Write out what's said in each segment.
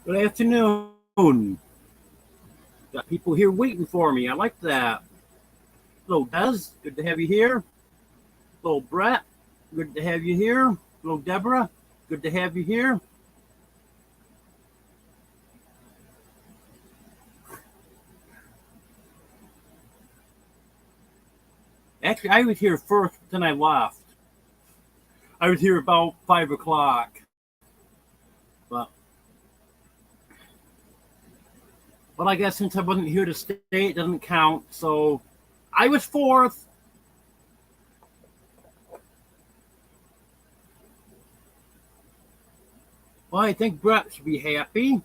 Good afternoon. Got people here waiting for me. I like that. Hello, Des. Good to have you here. Hello, Brett. Good to have you here. Hello, Deborah. Good to have you here. Actually, I was here first, then I left. I was here about 5 o'clock. But, but I guess since I wasn't here to stay, it doesn't count. So I was fourth. Well, I think Brett should be happy. It's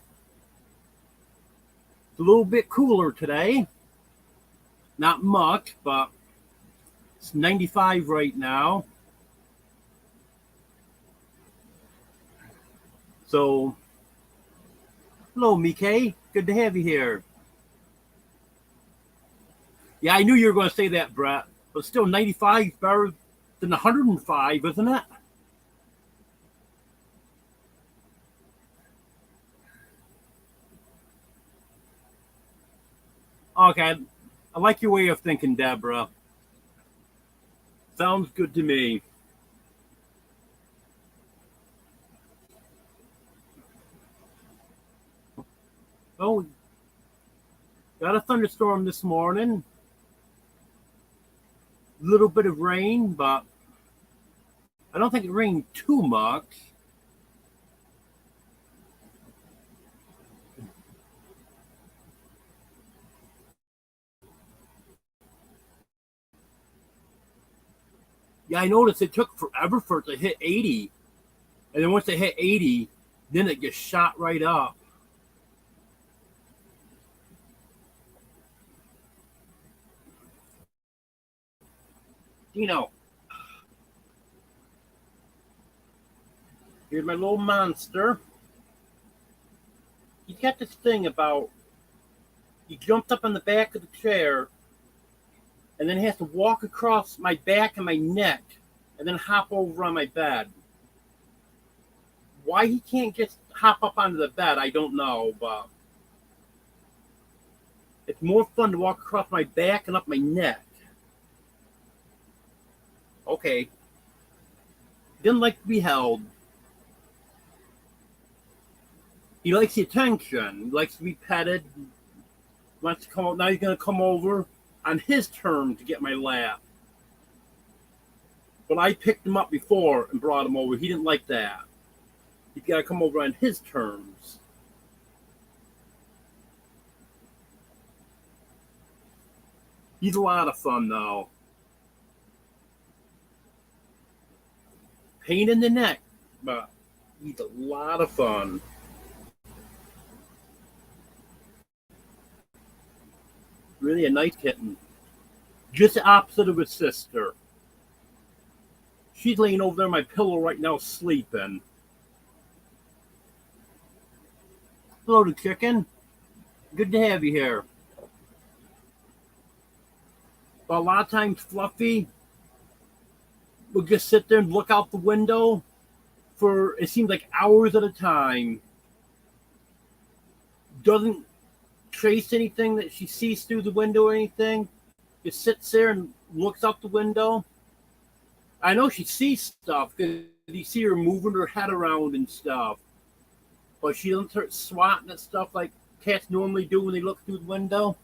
a little bit cooler today. Not much, but it's 95 right now. So, hello, Mike. Good to have you here. Yeah, I knew you were going to say that, Brett. But still, 95 is better than 105, isn't it? Okay, I like your way of thinking, Deborah. Sounds good to me. Oh, got a thunderstorm this morning. A little bit of rain, but I don't think it rained too much. Yeah, I noticed it took forever for it to hit 80. And then once it hit 80, then it gets shot right up. You know, here's my little monster. He's got this thing about he jumped up on the back of the chair and then has to walk across my back and my neck and then hop over on my bed. Why he can't just hop up onto the bed, I don't know, but it's more fun to walk across my back and up my neck. Okay. Didn't like to be held. He likes the attention. He likes to be petted. Wants to come out. Now he's going to come over on his term to get my lap. But I picked him up before and brought him over. He didn't like that. He's got to come over on his terms. He's a lot of fun, though. Pain in the neck, but he's a lot of fun. Really a nice kitten. Just the opposite of his sister. She's laying over there on my pillow right now, sleeping. Hello, the chicken. Good to have you here. But a lot of times, Fluffy will just sit there and look out the window for it seems like hours at a time. Doesn't trace anything that she sees through the window or anything. Just sits there and looks out the window. I know she sees stuff because you see her moving her head around and stuff. But she doesn't start swatting at stuff like cats normally do when they look through the window.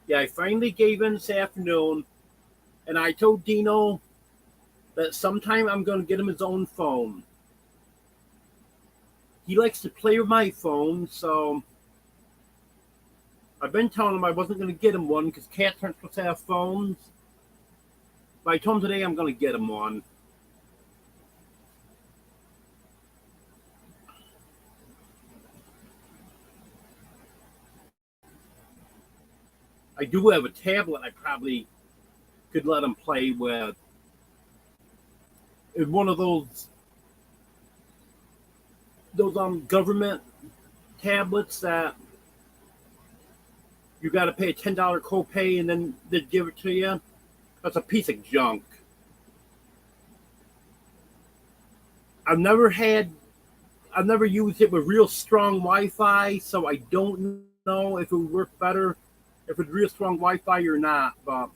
Yeah, I finally gave in this afternoon, and I told Dino that sometime I'm going to get him his own phone. He likes to play with my phone, so I've been telling him I wasn't going to get him one because cats aren't supposed to have phones. But I told him today I'm going to get him one. I do have a tablet I probably could let him play with. It's one of those government tablets that you got to pay a $10 copay and then they give it to you. That's a piece of junk. I've never used it with real strong Wi-Fi, so I don't know if it would work better if it's real strong Wi-Fi or not. But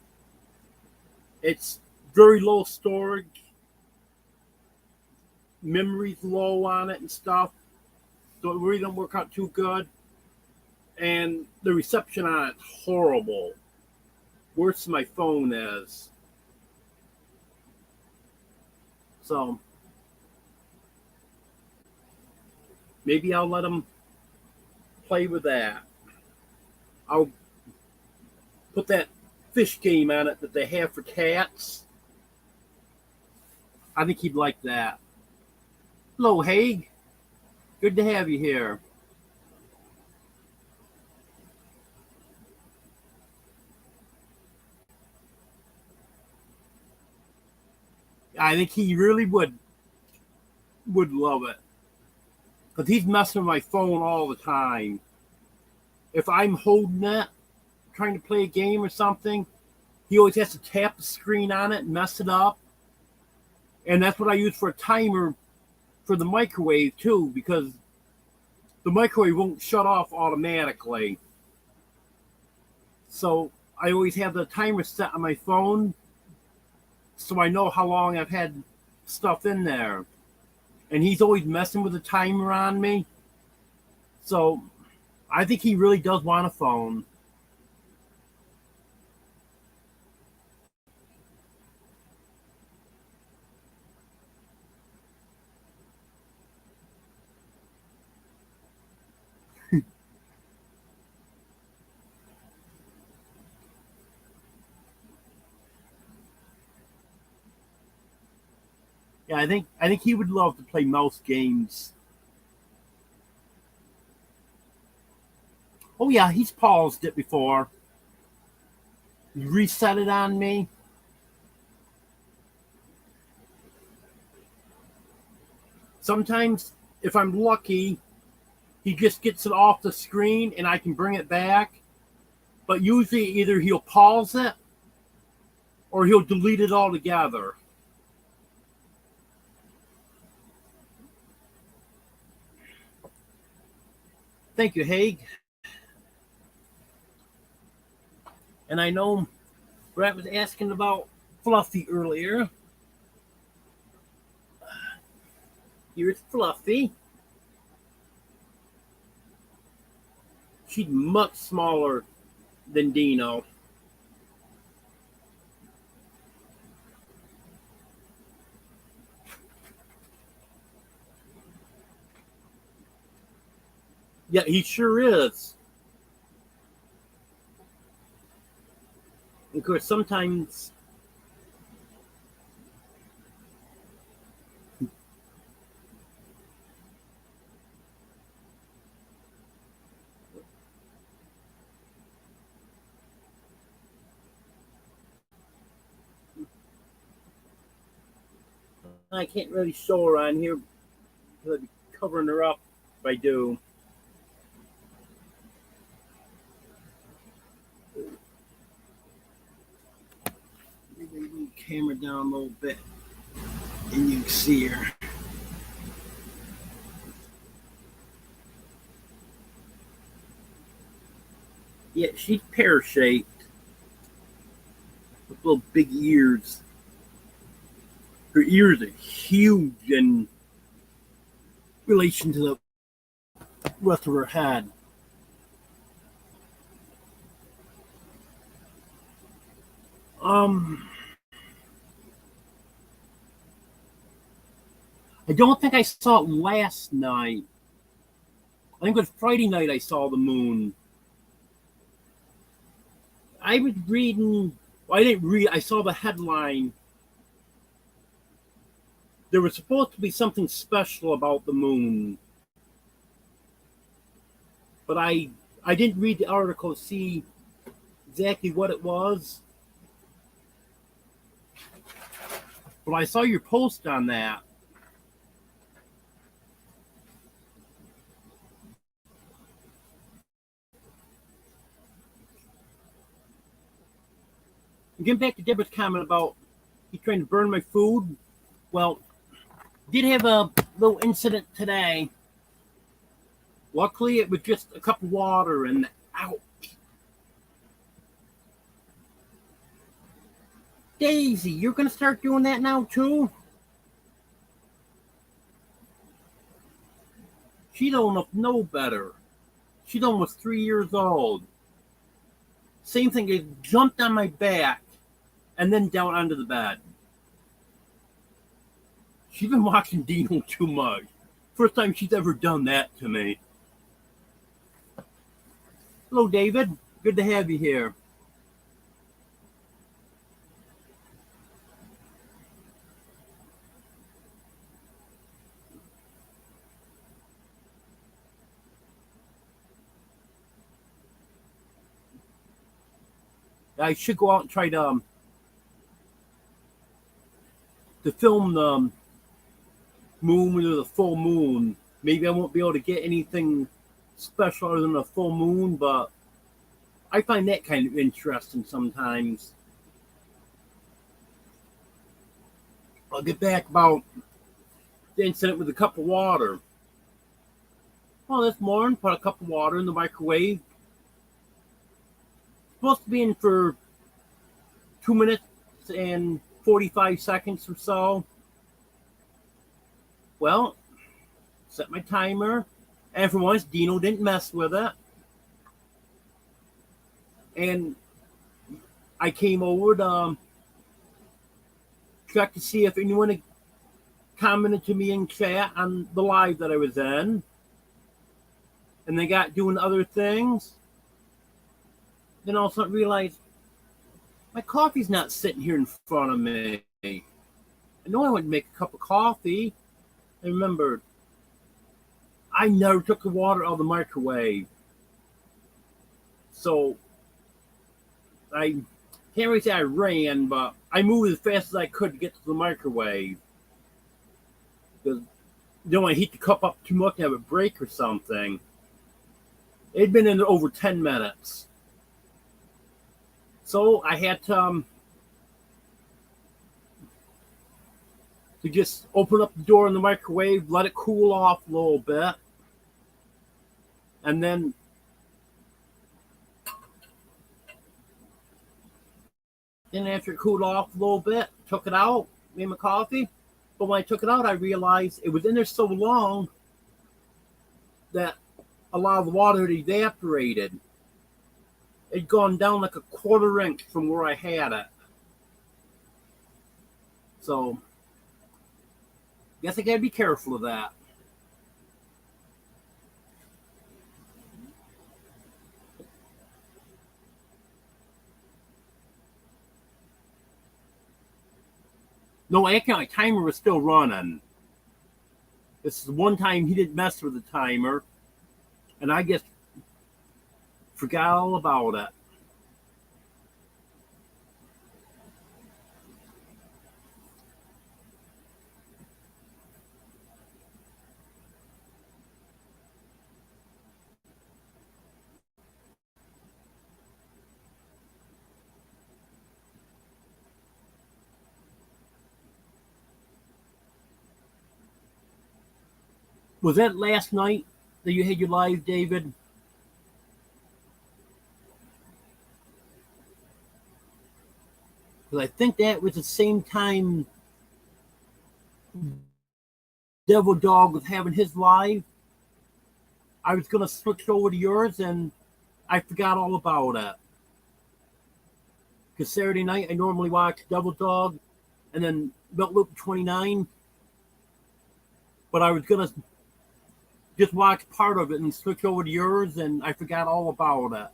it's very low storage, memory's low on it and stuff, so it really don't work out too good. And the reception on it's horrible, worse than my phone is. So maybe I'll let him play with that. I'll put that fish game on it that they have for cats. I think he'd like that. Hello, Haig. Good to have you here. I think he really would love it. Because he's messing with my phone all the time. If I'm holding it, trying to play a game or something, he always has to tap the screen on it and mess it up. And that's what I use for a timer for the microwave, too, because the microwave won't shut off automatically. So I always have the timer set on my phone so I know how long I've had stuff in there. And he's always messing with the timer on me. So I think he really does want a phone. Yeah, I think he would love to play mouse games. Oh yeah, he's paused it before. He reset it on me. Sometimes, if I'm lucky, he just gets it off the screen and I can bring it back. But usually either he'll pause it or he'll delete it altogether. Thank you, Haig. And I know Brett was asking about Fluffy earlier. Here's Fluffy. She's much smaller than Dino. Yeah, he sure is. Of course, sometimes I can't really show her on here because I'd be covering her up if I do. Maybe move the camera down a little bit and you can see her. Yeah, she's pear-shaped with little big ears. Her ears are huge in relation to the rest of her head. I don't think I saw it last night. I think it was Friday night I saw the moon. I was reading. Well, I didn't read. I saw the headline. There was supposed to be something special about the moon, but I didn't read the article to see exactly what it was. But I saw your post on that. Getting back to Deborah's comment about he trying to burn my food. Well, did have a little incident today. Luckily, it was just a cup of water, and ouch. Daisy, you're going to start doing that now, too? She don't know better. She's almost 3 years old. Same thing, it jumped on my back and then down onto the bed. She's been watching Dino too much. First time she's ever done that to me. Hello, David. Good to have you here. I should go out and try to film the moon or the full moon. Maybe I won't be able to get anything special other than a full moon, but I find that kind of interesting sometimes. I'll get back about the incident with a cup of water. Well, this morning, put a cup of water in the microwave. Supposed to be in for 2 minutes and 45 seconds or so. Well, set my timer. And for once, Dino didn't mess with it. And I came over to check to see if anyone had commented to me in chat on the live that I was in. And they got doing other things. Then all of a sudden realized my coffee's not sitting here in front of me. I know I went to make a cup of coffee. I remembered I never took the water out of the microwave. So I can't really say I ran, but I moved as fast as I could to get to the microwave. Because you don't want to heat the cup up too much and have it break or something. It'd been in there over 10 minutes. So I had to just open up the door in the microwave, let it cool off a little bit, and then after it cooled off a little bit, took it out, made my coffee. But when I took it out, I realized it was in there so long that a lot of the water had evaporated. It'd gone down like a quarter inch from where I had it. So, guess I gotta be careful of that. No, actually, my timer was still running. This is one time he didn't mess with the timer, and I just forgot all about it. Was that last night that you had your live, David? Because I think that was the same time Devil Dog was having his live. I was going to switch over to yours, and I forgot all about it. Because Saturday night, I normally watch Devil Dog and then Belt Loop 29. But I was going to just watch part of it and switch over to yours, and I forgot all about it.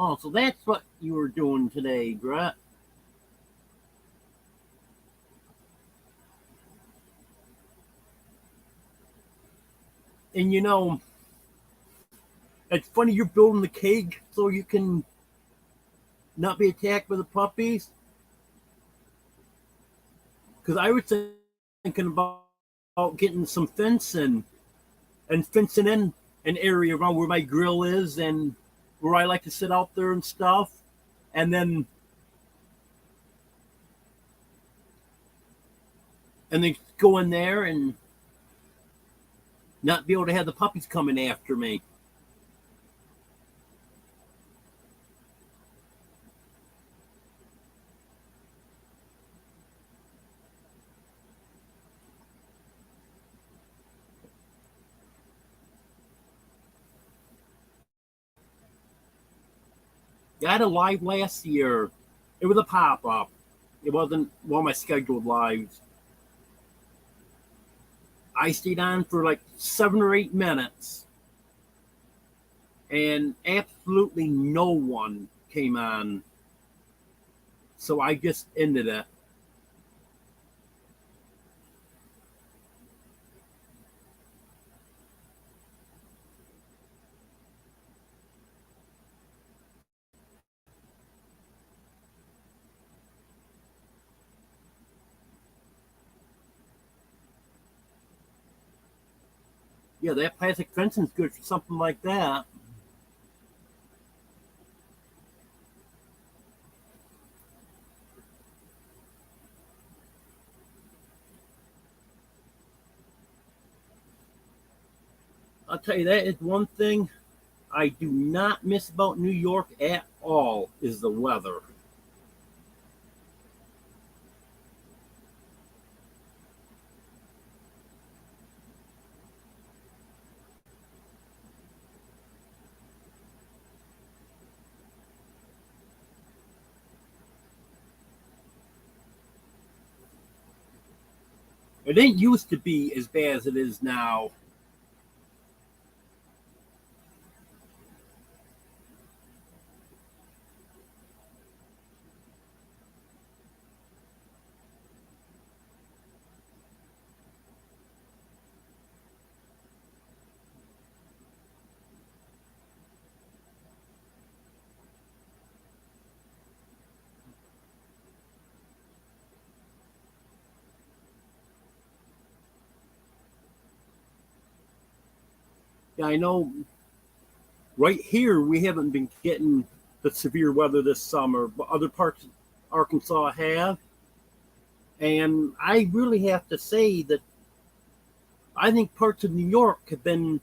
Oh, so that's what you were doing today, Brett. And it's funny you're building the cage so you can not be attacked by the puppies. Because I was thinking about getting some fencing and fencing in an area around where my grill is and where I like to sit out there and stuff. And then go in there and not be able to have the puppies coming after me. I had a live last year. It was a pop up. It wasn't one of my scheduled lives. I stayed on for like 7 or 8 minutes, and absolutely no one came on. So I just ended it. Yeah, that plastic fencing's good for something like that. I'll tell you, that is one thing I do not miss about New York at all is the weather. It didn't used to be as bad as it is now. Yeah, I know right here we haven't been getting the severe weather this summer, but other parts of Arkansas have. And I really have to say that I think parts of New York have been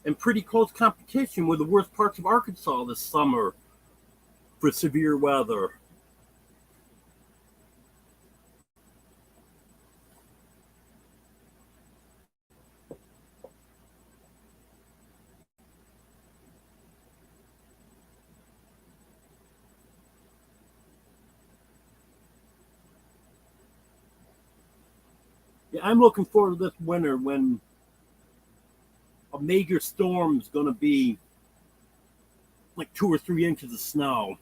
in pretty close competition with the worst parts of Arkansas this summer for severe weather. Yeah, I'm looking forward to this winter when a major storm is going to be like 2 or 3 inches of snow.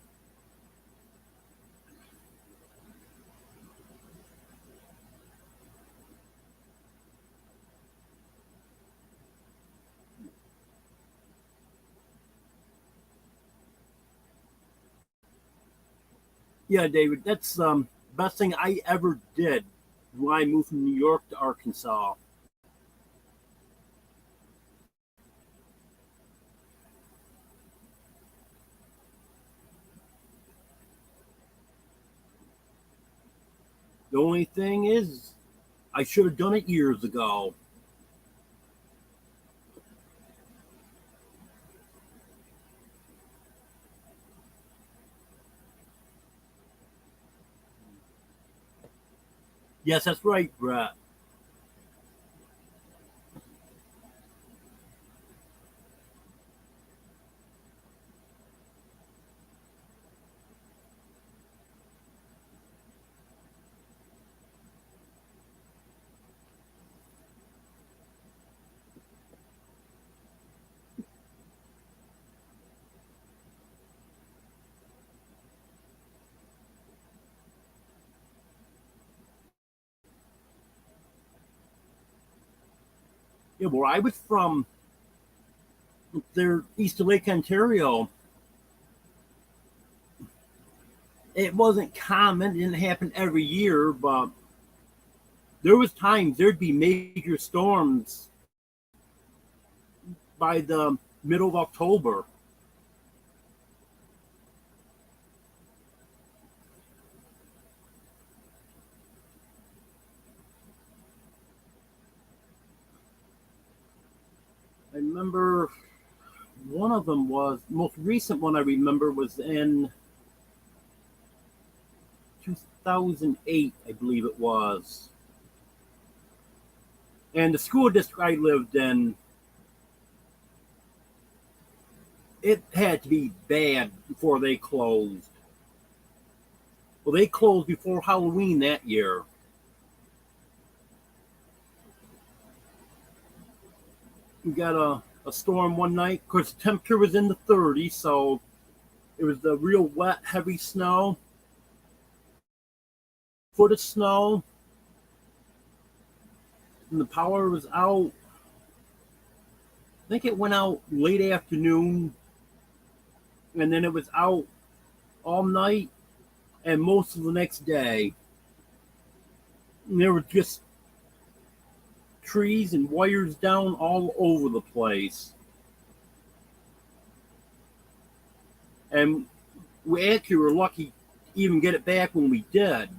Yeah, David, that's best thing I ever did when I moved from New York to Arkansas. The only thing is, I should have done it years ago. Yes, that's right, Brett. Yeah, where I was from, there east of Lake Ontario, it wasn't common. It didn't happen every year, but there was times there'd be major storms by the middle of October. I remember one of them was most recent one I remember was in 2008, I believe it was. And the school district I lived in, it had to be bad before they closed. Well, they closed before Halloween that year. We got a storm one night. Of course, the temperature was in the 30s, so it was the real wet, heavy snow. Foot of snow. And the power was out. I think it went out late afternoon. And then it was out all night and most of the next day. And there were just trees and wires down all over the place. And we actually were lucky to even get it back when we did.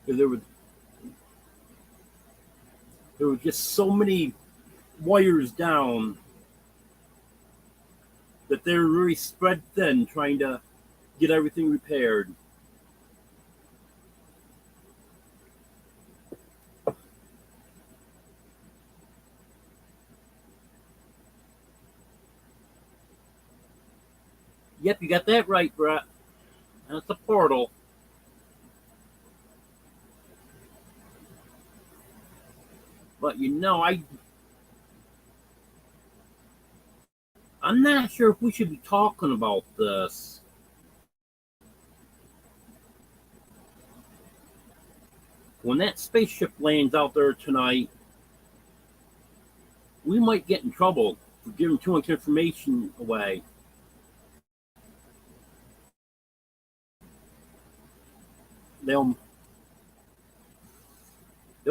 There were just so many wires down that they were really spread thin trying to get everything repaired. Yep, you got that right, Brett. That's a portal. But I'm not sure if we should be talking about this. When that spaceship lands out there tonight, we might get in trouble for giving too much information away. They'll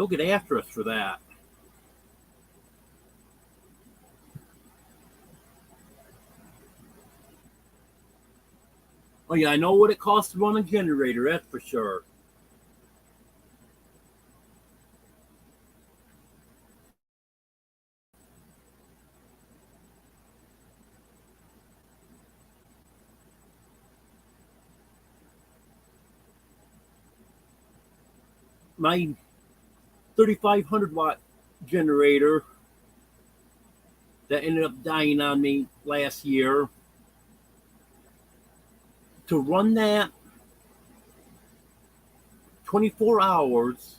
get after us for that. Oh yeah, I know what it costs to run a generator, that's for sure. My 3,500 watt generator that ended up dying on me last year, to run that 24 hours,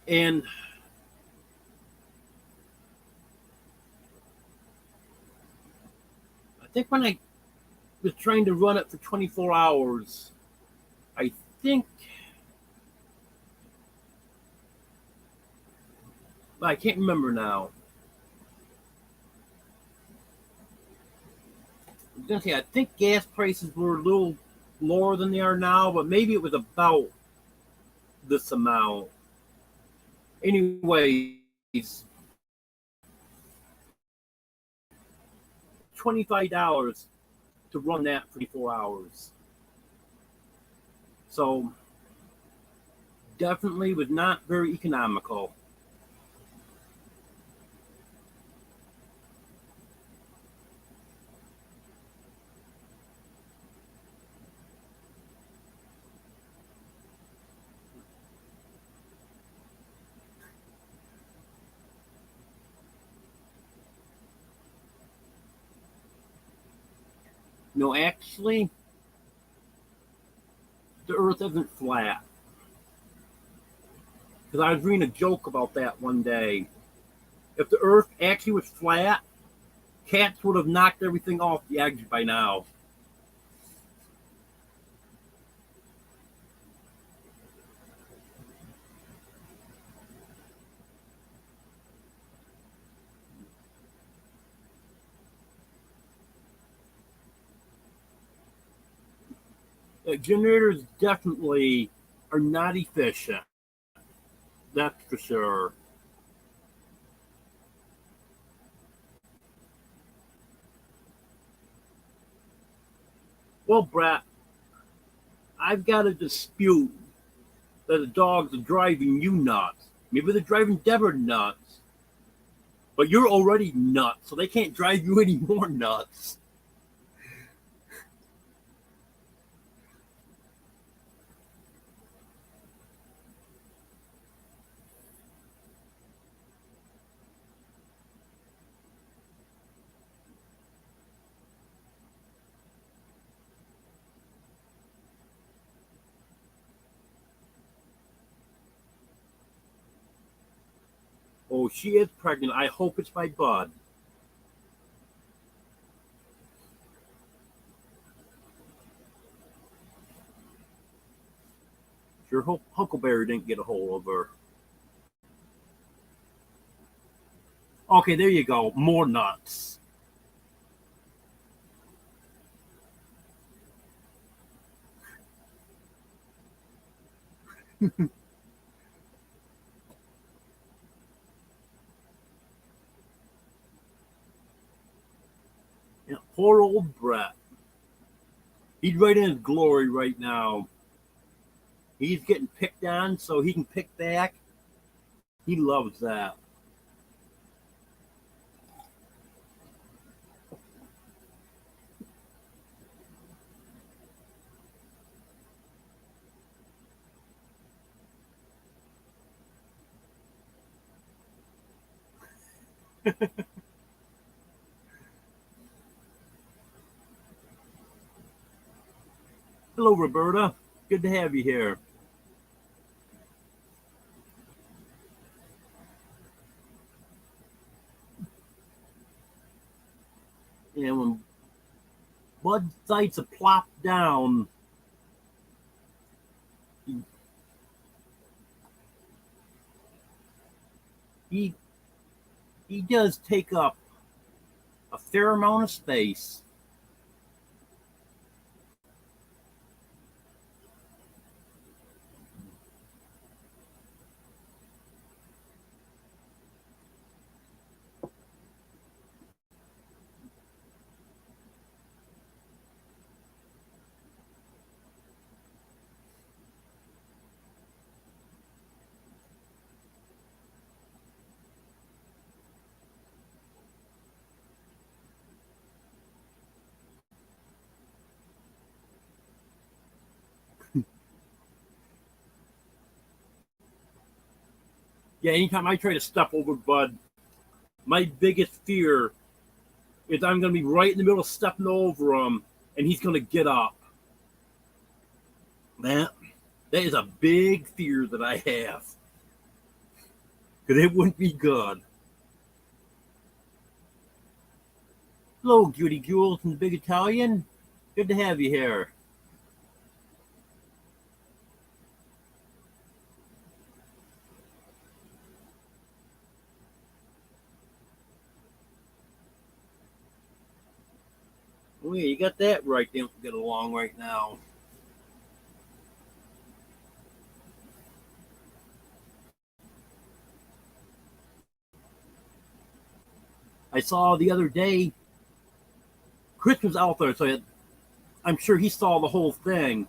and I think when I was trying to run it for 24 hours, I think I can't remember now. I was gonna say I think gas prices were a little lower than they are now, but maybe it was about this amount. Anyways, $25 to run that for 24 hours. So definitely was not very economical. No, actually, the Earth isn't flat. Because I was reading a joke about that one day. If the Earth actually was flat, cats would have knocked everything off the edge by now. Generators definitely are not efficient. That's for sure. Well, Brett, I've got a dispute that the dogs are driving you nuts. Maybe they're driving Deborah nuts, but you're already nuts, so they can't drive you any more nuts. Oh, she is pregnant. I hope it's my bud. Sure hope Huckleberry didn't get a hold of her. Okay, there you go. More nuts. Yeah, poor old Brett. He's right in his glory right now. He's getting picked on so he can pick back. He loves that. Hello, Roberta. Good to have you here. And when Bud decides to plop down, he he does take up a fair amount of space. Yeah, anytime I try to step over Bud, my biggest fear is I'm going to be right in the middle of stepping over him, and he's going to get up. That that is a big fear that I have because it wouldn't be good. Hello, Judy Jules from the Big Italian. Good to have you here. Oh yeah, you got that right. They don't get along right now. I saw the other day Chris was out there, so I'm sure he saw the whole thing.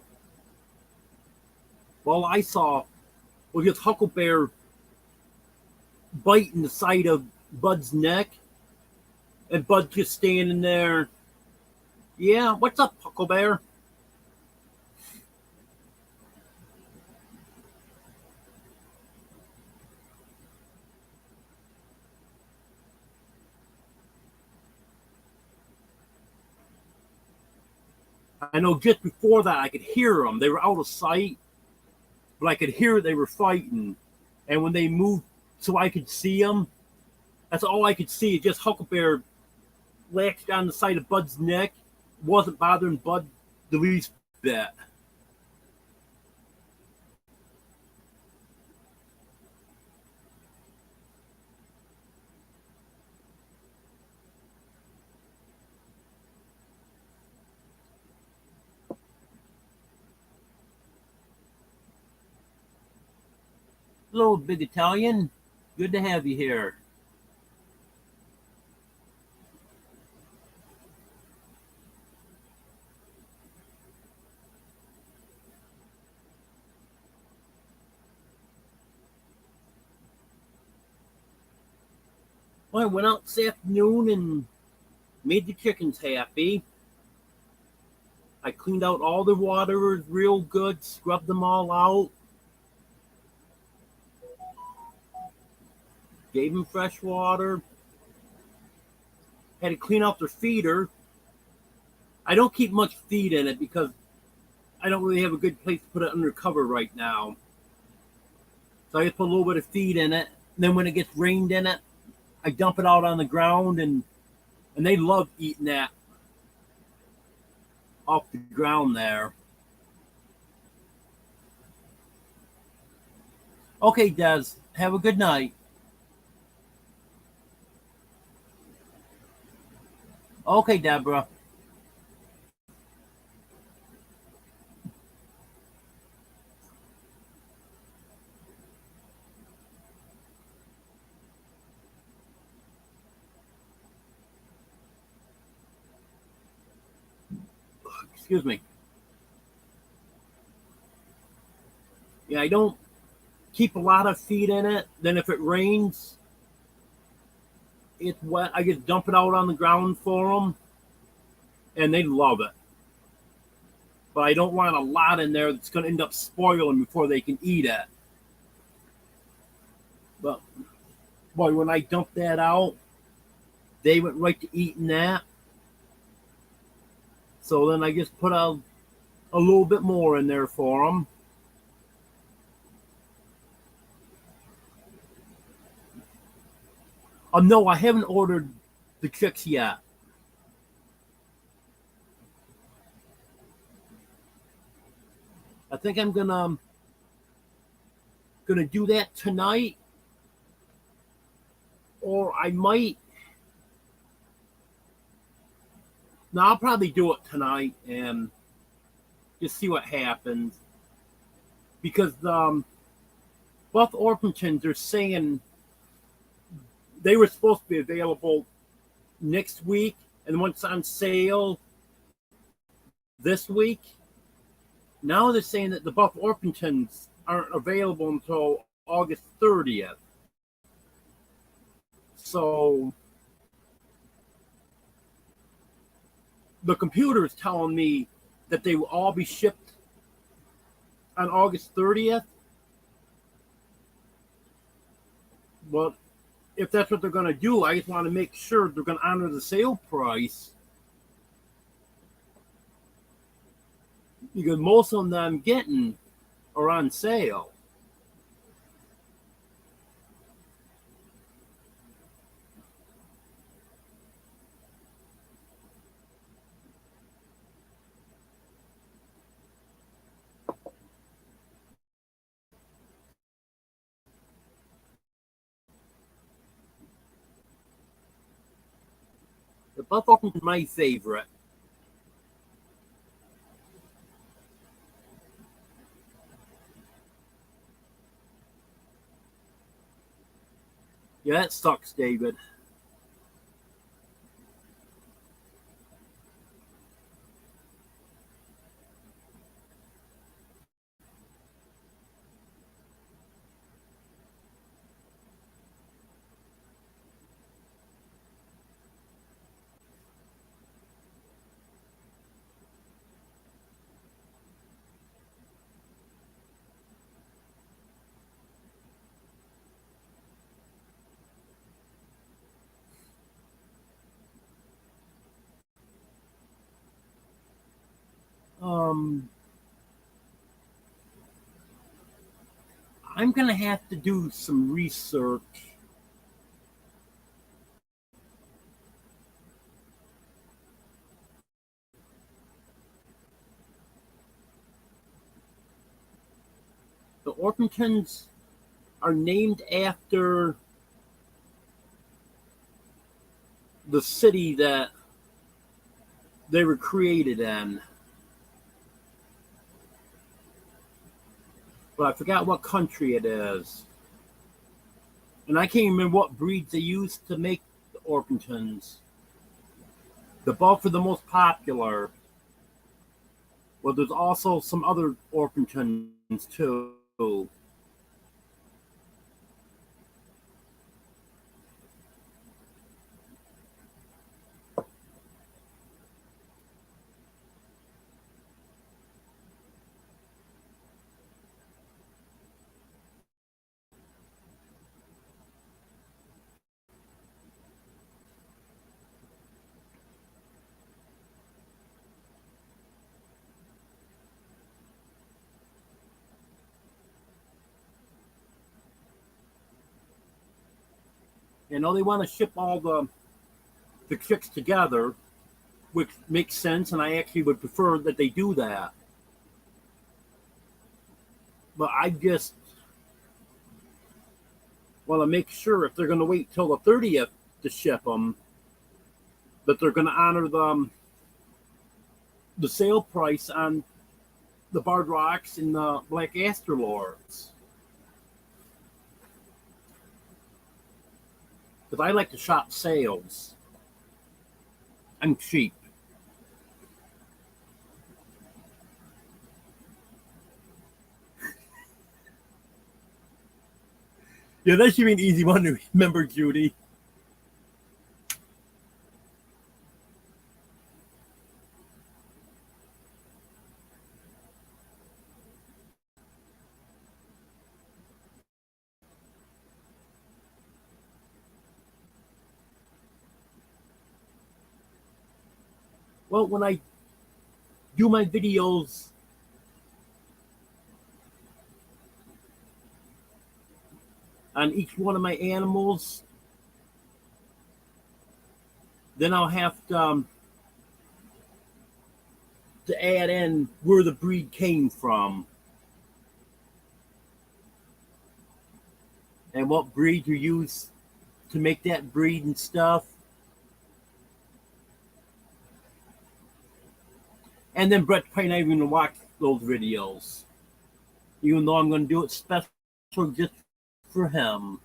All I saw was just Hucklebear biting the side of Bud's neck, and Bud just standing there. Yeah, what's up, Hucklebear? I know just before that I could hear them. They were out of sight, but I could hear they were fighting. And when they moved so I could see them, that's all I could see. Just Hucklebear latched on the side of Bud's neck, wasn't bothering Bud the least bit. Hello, Big Italian. Good to have you here. Well, I went out this afternoon and made the chickens happy. I cleaned out all the waters real good, scrubbed them all out, gave them fresh water, had to clean out their feeder. I don't keep much feed in it because I don't really have a good place to put it under cover right now. So I just put a little bit of feed in it. And then when it gets rained in it, I dump it out on the ground, and they love eating that off the ground there. Okay, Des, have a good night. Okay, Deborah. Excuse me. Yeah, I don't keep a lot of feed in it. Then if it rains, it's wet. I just dump it out on the ground for them, and they love it. But I don't want a lot in there that's going to end up spoiling before they can eat it. But boy, when I dumped that out, they went right to eating that. So then I just put a little bit more in there for them. No, I haven't ordered the chicks yet. I think I'm gonna do that tonight, or I might. No, I'll probably do it tonight and just see what happens. Because Buff Orpingtons are saying they were supposed to be available next week, and once on sale this week. Now they're saying that the Buff Orpingtons aren't available until August 30th. So the computer is telling me that they will all be shipped on August 30th. Well, if that's what they're going to do, I just want to make sure they're going to honor the sale price, because most of them that I'm getting are on sale. The Buff Orpington is my favorite. Yeah, that sucks, David. Um, I'm gonna have to do some research. The Orpingtons are named after the city that they were created in, but I forgot what country it is. And I can't remember what breeds they used to make the Orpingtons. The Buff are the most popular. Well, there's also some other Orpingtons too. You know, they want to ship all the chicks together, which makes sense, and I actually would prefer that they do that. But I just want to make sure if they're going to wait till the 30th to ship them, that they're going to honor the sale price on the Barred Rocks and the Black Aster Lords. Because I like to shop sales. I'm cheap. Yeah, that should be an easy one to remember, Judy. Well, when I do my videos on each one of my animals, then I'll have to add in where the breed came from and what breed you use to make that breed and stuff. And then Brett's probably not even going to watch those videos, even though I'm going to do it special just for him.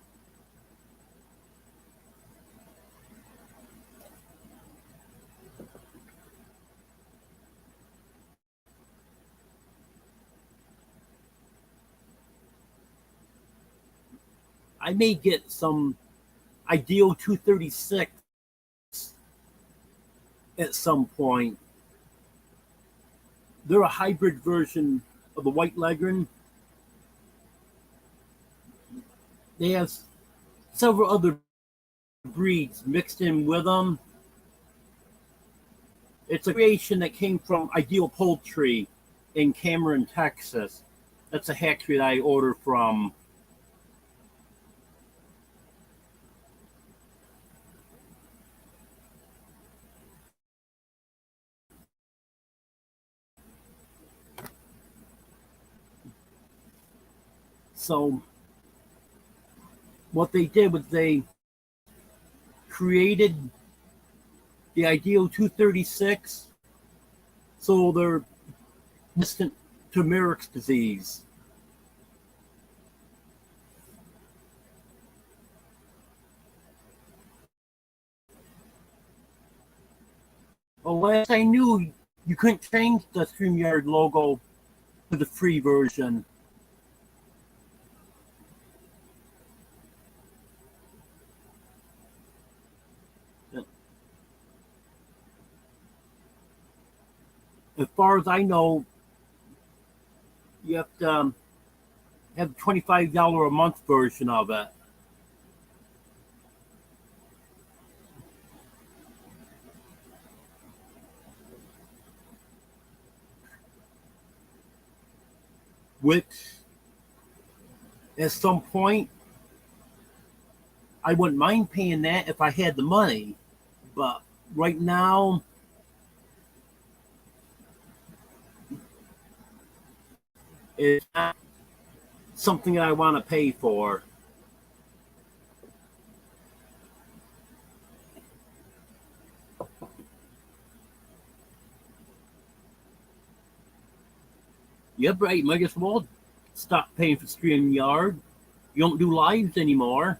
I may get some Ideal 236 at some point. They're a hybrid version of the White Leghorn. They have several other breeds mixed in with them. It's a creation that came from Ideal Poultry in Cameron, Texas. That's a hatchery that I order from. So what they did was they created the Ideal 236 so they're resistant to Marek's disease. Well, last I knew, you couldn't change the StreamYard logo to the free version. As far as I know, you have to have the $25 a month version of it. Which, at some point, I wouldn't mind paying that if I had the money. But right now, it's not something that I want to pay for. Yeah, right. Might as well stop paying for StreamYard. You don't do lives anymore.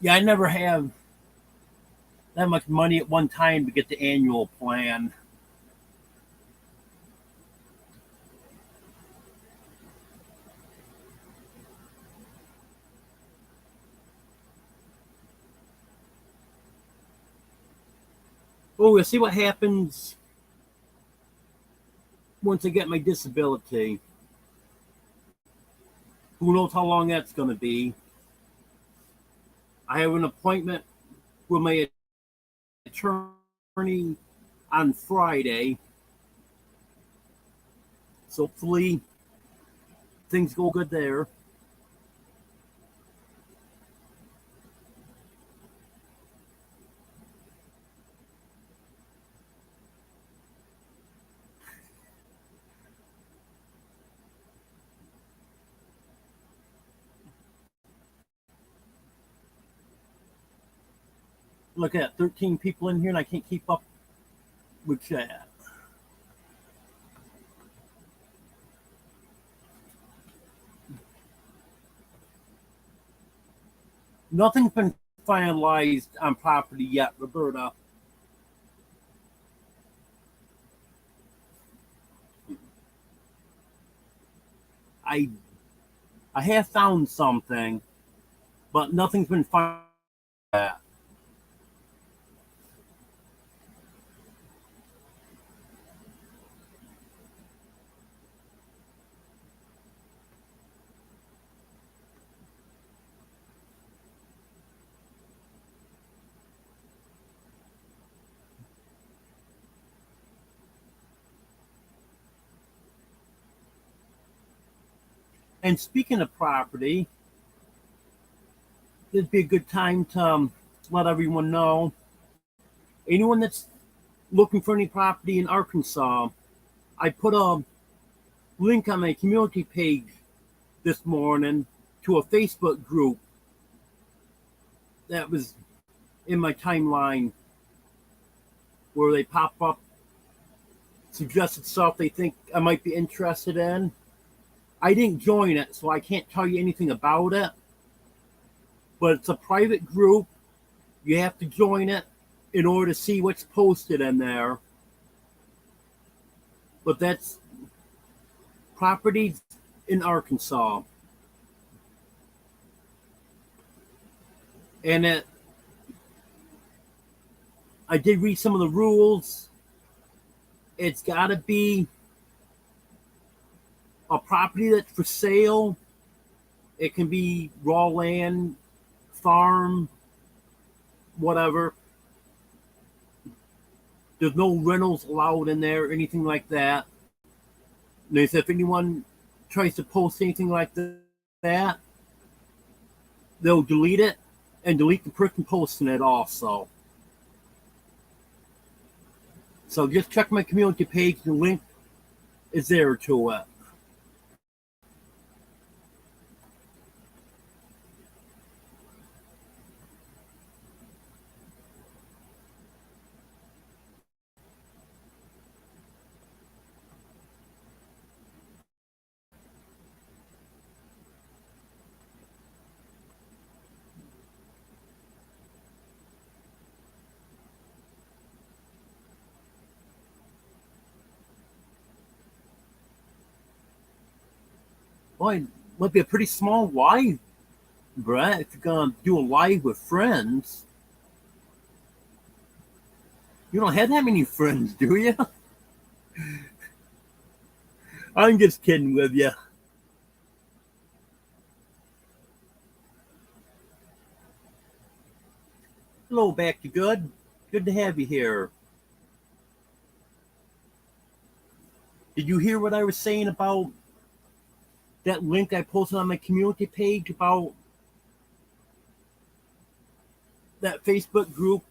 Yeah, I never have that much money at one time to get the annual plan. Oh, we'll see what happens once I get my disability. Who knows how long that's going to be? I have an appointment with my attorney on Friday. So hopefully things go good there. Look at 13 people in here and I can't keep up with chat. Nothing's been finalized on property yet, Roberta. I I have found something, but nothing's been finalized yet. And speaking of property, it'd be a good time to let everyone know. Anyone that's looking for any property in Arkansas, I put a link on my community page this morning to a Facebook group that was in my timeline where they pop up suggested stuff they think I might be interested in. I didn't join it, so I can't tell you anything about it. But it's a private group. You have to join it in order to see what's posted in there. But that's properties in Arkansas. And I did read some of the rules. It's got to be a property that's for sale. It can be raw land, farm, whatever. There's no rentals allowed in there, anything like that. And they said if anyone tries to post anything like that, they'll delete it and delete the person posting it also. So just check my community page. The link is there to it. Boy, it might be a pretty small live, Brett, if you're going to do a live with friends. You don't have that many friends, do you? I'm just kidding with you. Hello, back to good. Good to have you here. Did you hear what I was saying about that link I posted on my community page about that Facebook group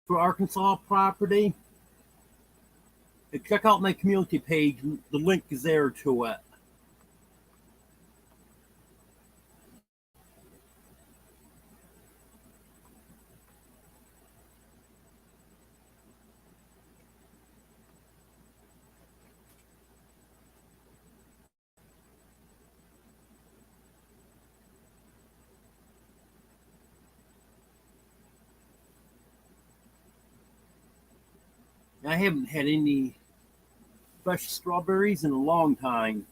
for Arkansas property? Check out my community page. The link is there to it. I haven't had any fresh strawberries in a long time.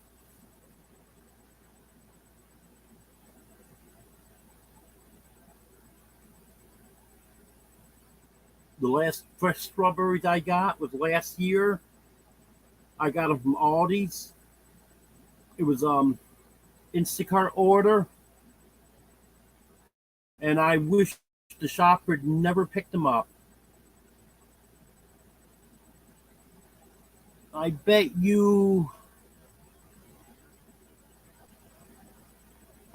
The last fresh strawberries I got was last year. I got them from Aldi's. It was Instacart order, and I wish the shopper had never picked them up. I bet you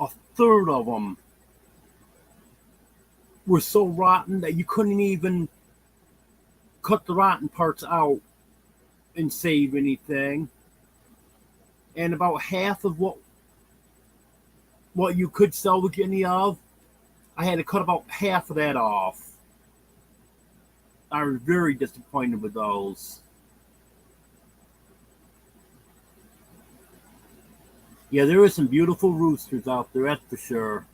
a third of them were so rotten that you couldn't even cut the rotten parts out and save anything. And about half of what you could salvage any of, I had to cut about half of that off. I was very disappointed with those. Yeah, there are some beautiful roosters out there, that's for sure.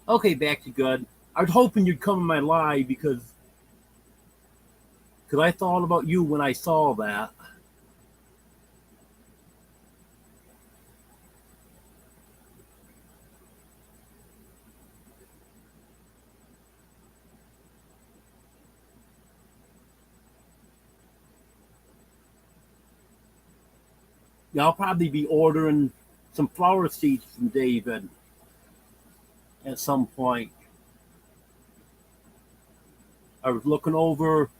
Okay, back to good. I was hoping you'd come in my live because I thought about you when I saw that. Yeah, I'll probably be ordering some flower seeds from David at some point. I was looking over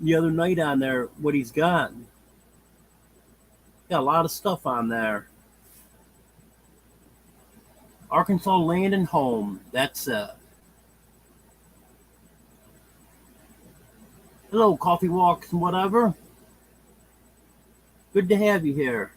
the other night on there what he's got. Got a lot of stuff on there. Arkansas Land and Home. That's it. Hello, Coffee Walks and whatever. Good to have you here.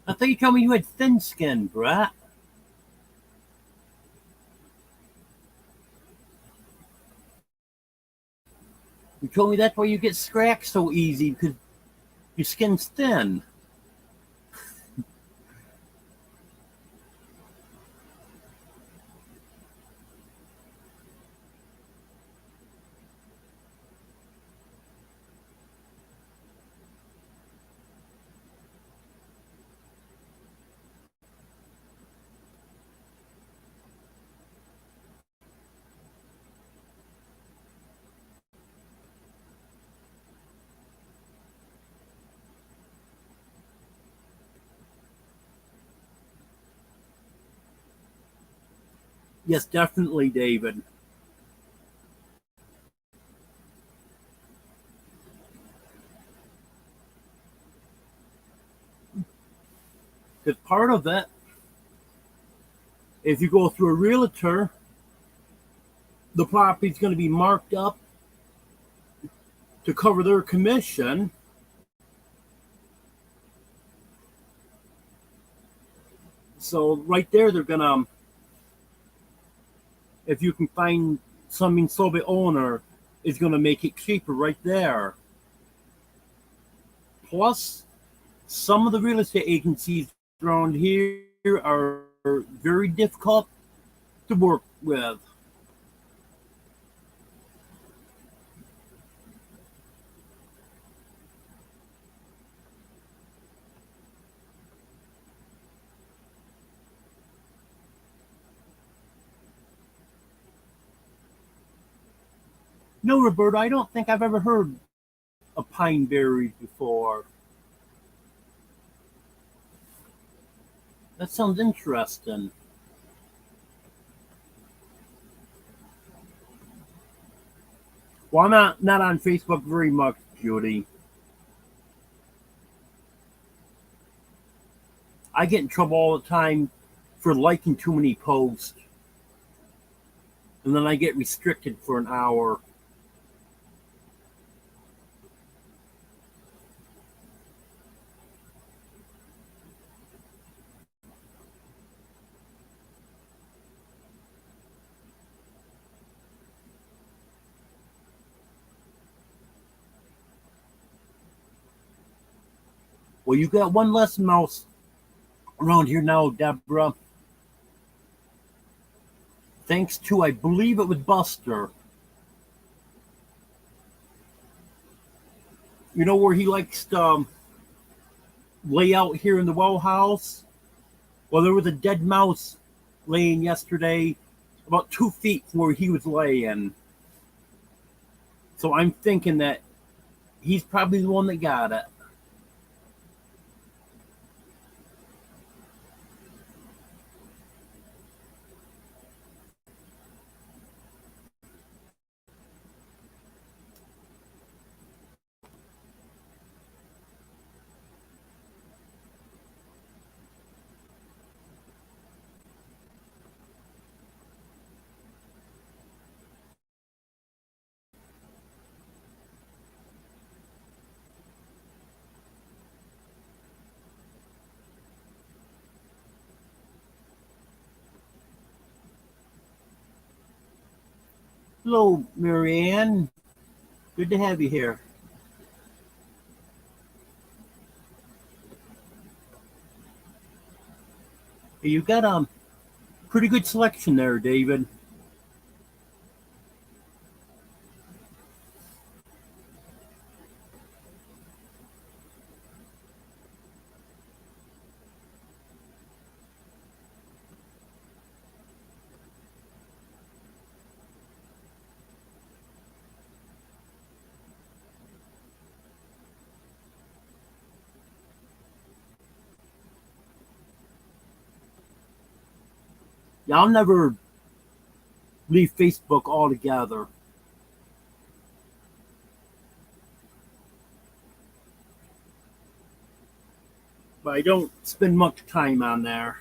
I thought you told me you had thin skin, Brett. You told me that's why you get scratched so easy because your skin's thin. Yes, definitely, David. Because part of it, if you go through a realtor, the property's going to be marked up to cover their commission. So right there, they're gonna, if you can find something so the owner is gonna make it cheaper right there. Plus, some of the real estate agencies around here are very difficult to work with. No, Roberto, I don't think I've ever heard of pine berries before. That sounds interesting. Well, I'm not on Facebook very much, Judy. I get in trouble all the time for liking too many posts, and then I get restricted for an hour. Well, you got one less mouse around here now, Deborah. Thanks to, I believe it was Buster. You know where he likes to lay out here in the well house? Well, there was a dead mouse laying yesterday about 2 feet from where he was laying. So I'm thinking that he's probably the one that got it. Hello, Marianne. Good to have you here. You got a pretty good selection there, David. Yeah, I'll never leave Facebook altogether. But I don't spend much time on there.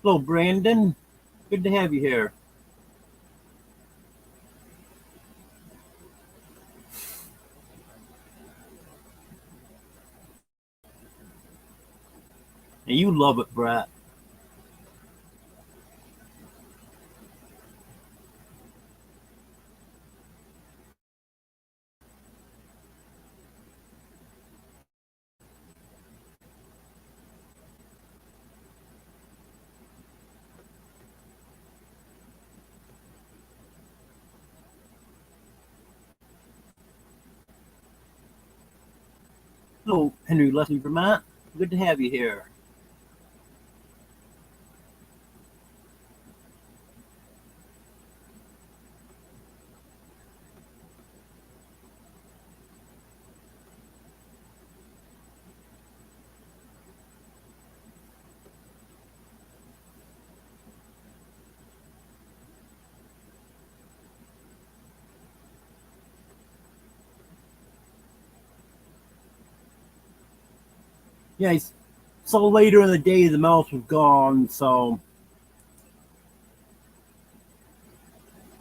Hello, Brandon. Good to have you here. And you love it, Brett. Hello, Henry Leslie Vermont. Good to have you here. Yeah, so later in the day the mouse was gone, so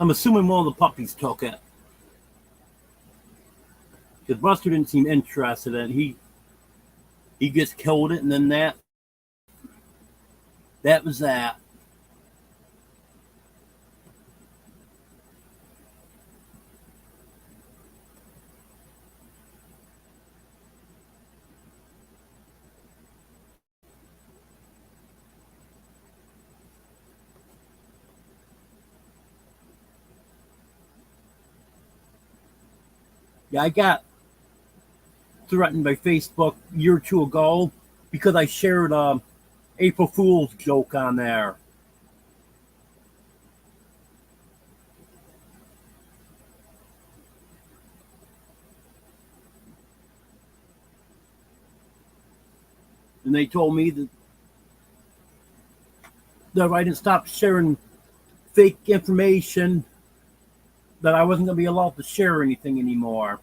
I'm assuming one of the puppies took it. Because Buster didn't seem interested in it. He just killed it, and then that was that. Yeah, I got threatened by Facebook a year or two ago because I shared April Fool's joke on there. And they told me that if I didn't stop sharing fake information, that I wasn't going to be allowed to share anything anymore.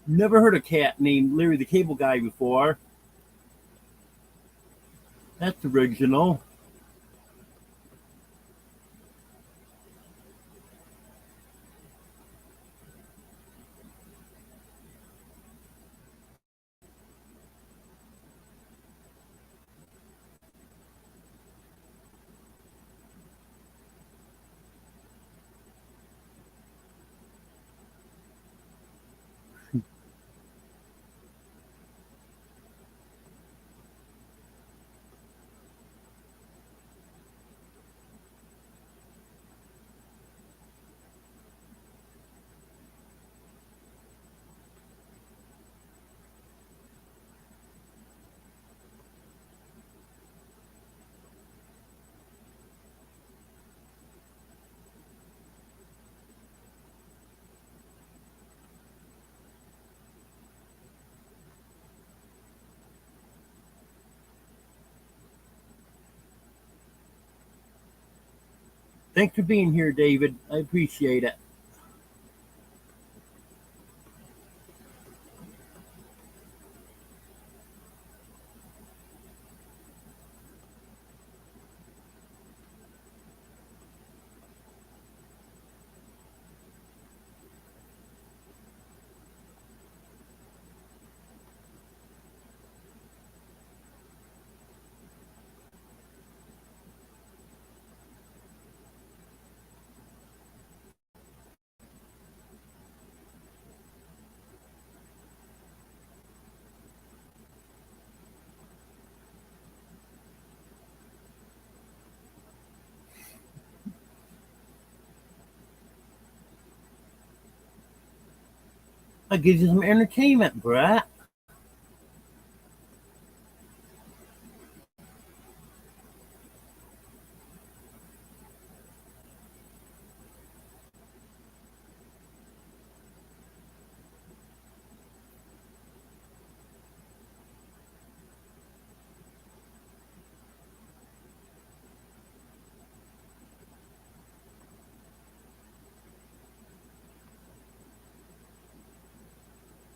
Never heard a cat named Larry the Cable Guy before. That's original. Thanks for being here, David. I appreciate it. I give you some entertainment, Brett.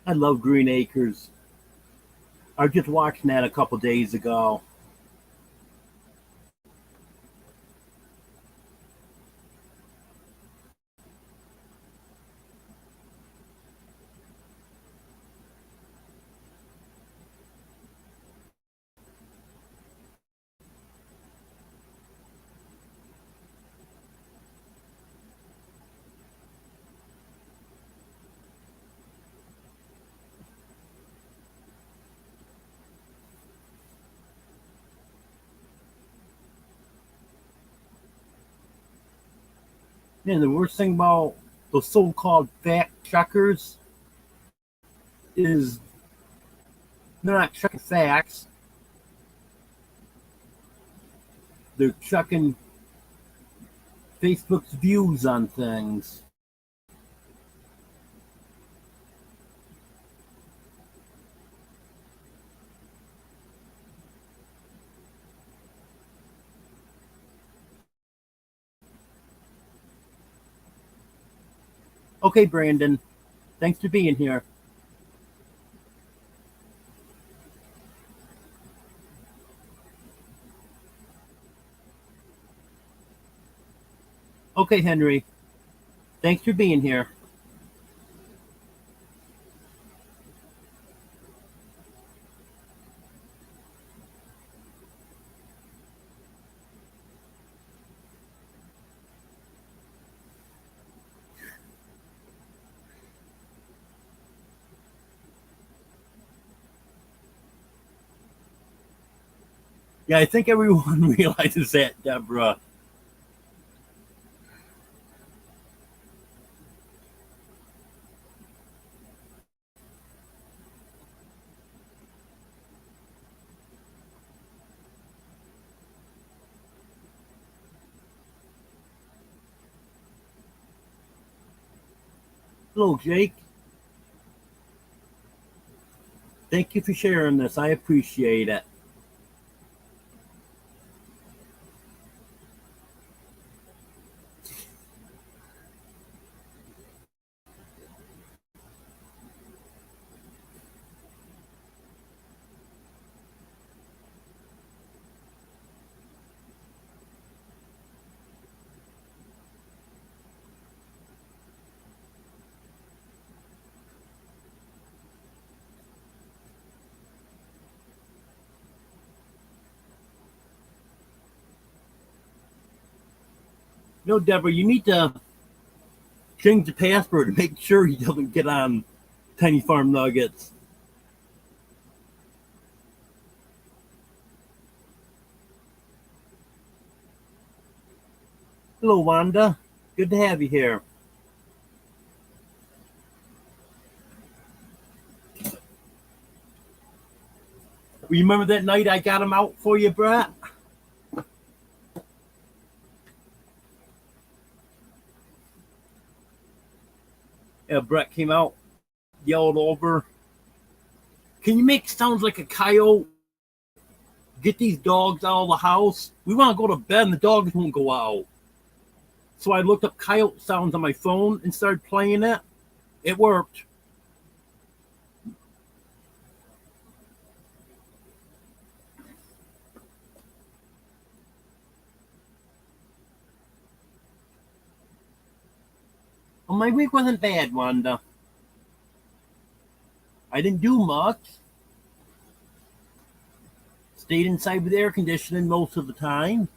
I love Green Acres. I was just watching that a couple days ago. And the worst thing about the so-called fact checkers is they're not checking facts. They're checking Facebook's views on things. Okay, Brandon. Thanks for being here. Okay, Henry. Thanks for being here. Yeah, I think everyone realizes that, Deborah. Hello, Jake. Thank you for sharing this. I appreciate it. No, Deborah, you need to change the password and make sure he doesn't get on Tiny Farm Nuggets. Hello, Wanda. Good to have you here. Remember that night I got him out for you, Brett? Yeah, Brett came out, yelled over. Can you make sounds like a coyote? Get these dogs out of the house. We want to go to bed and the dogs won't go out. So I looked up coyote sounds on my phone and started playing it. It worked. Well, my week wasn't bad, Wanda. I didn't do much. Stayed inside with air conditioning most of the time.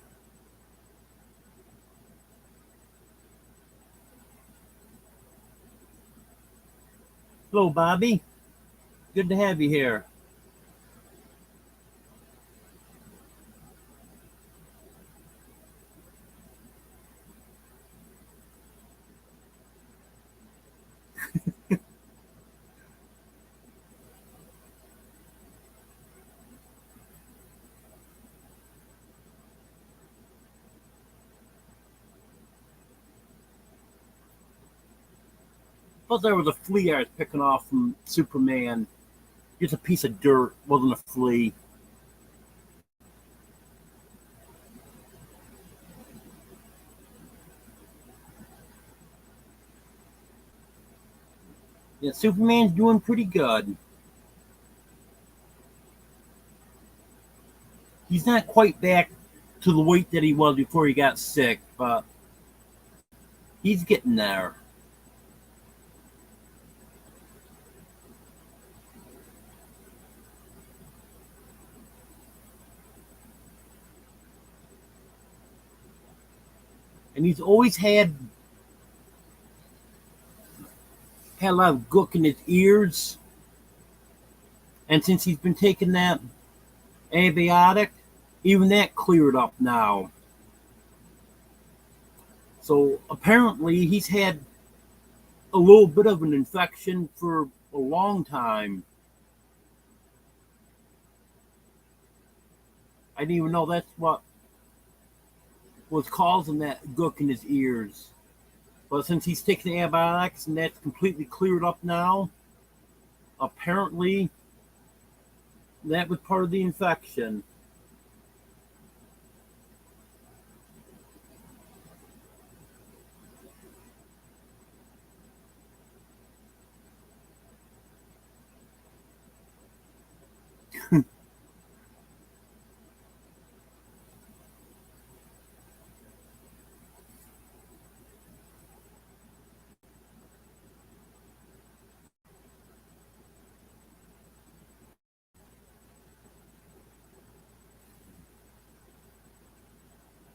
Hello, Bobby. Good to have you here. Thought there was a flea I was picking off from Superman. Just a piece of dirt, wasn't a flea. Yeah, Superman's doing pretty good. He's not quite back to the weight that he was before he got sick, but he's getting there. And he's always had a lot of gook in his ears. And since he's been taking that antibiotic, even that cleared up now. So apparently he's had a little bit of an infection for a long time. I didn't even know that's what was causing that gook in his ears. But since he's taking antibiotics and that's completely cleared up now, apparently that was part of the infection.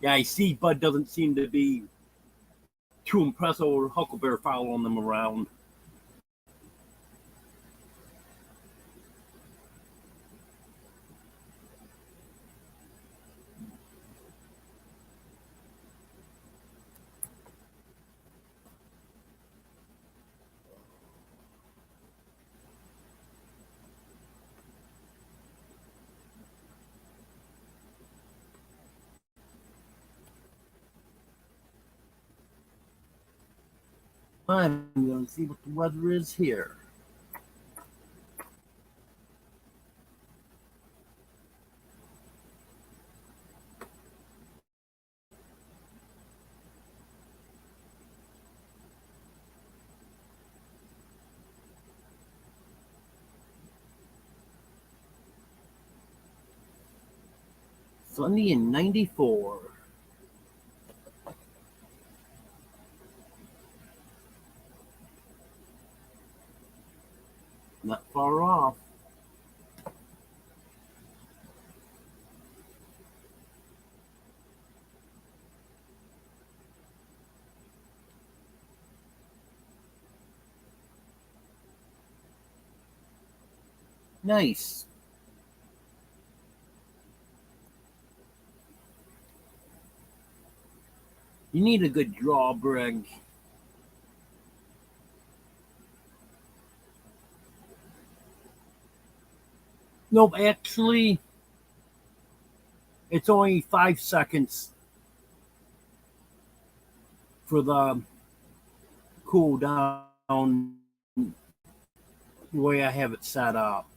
Yeah, I see Bud doesn't seem to be too impressed over Huckleberry following them around. I'm going to see what the weather is here. Sunny and 94. Not far off. Nice. You need a good draw brig. Nope, actually, it's only 5 seconds for the cool down the way I have it set up.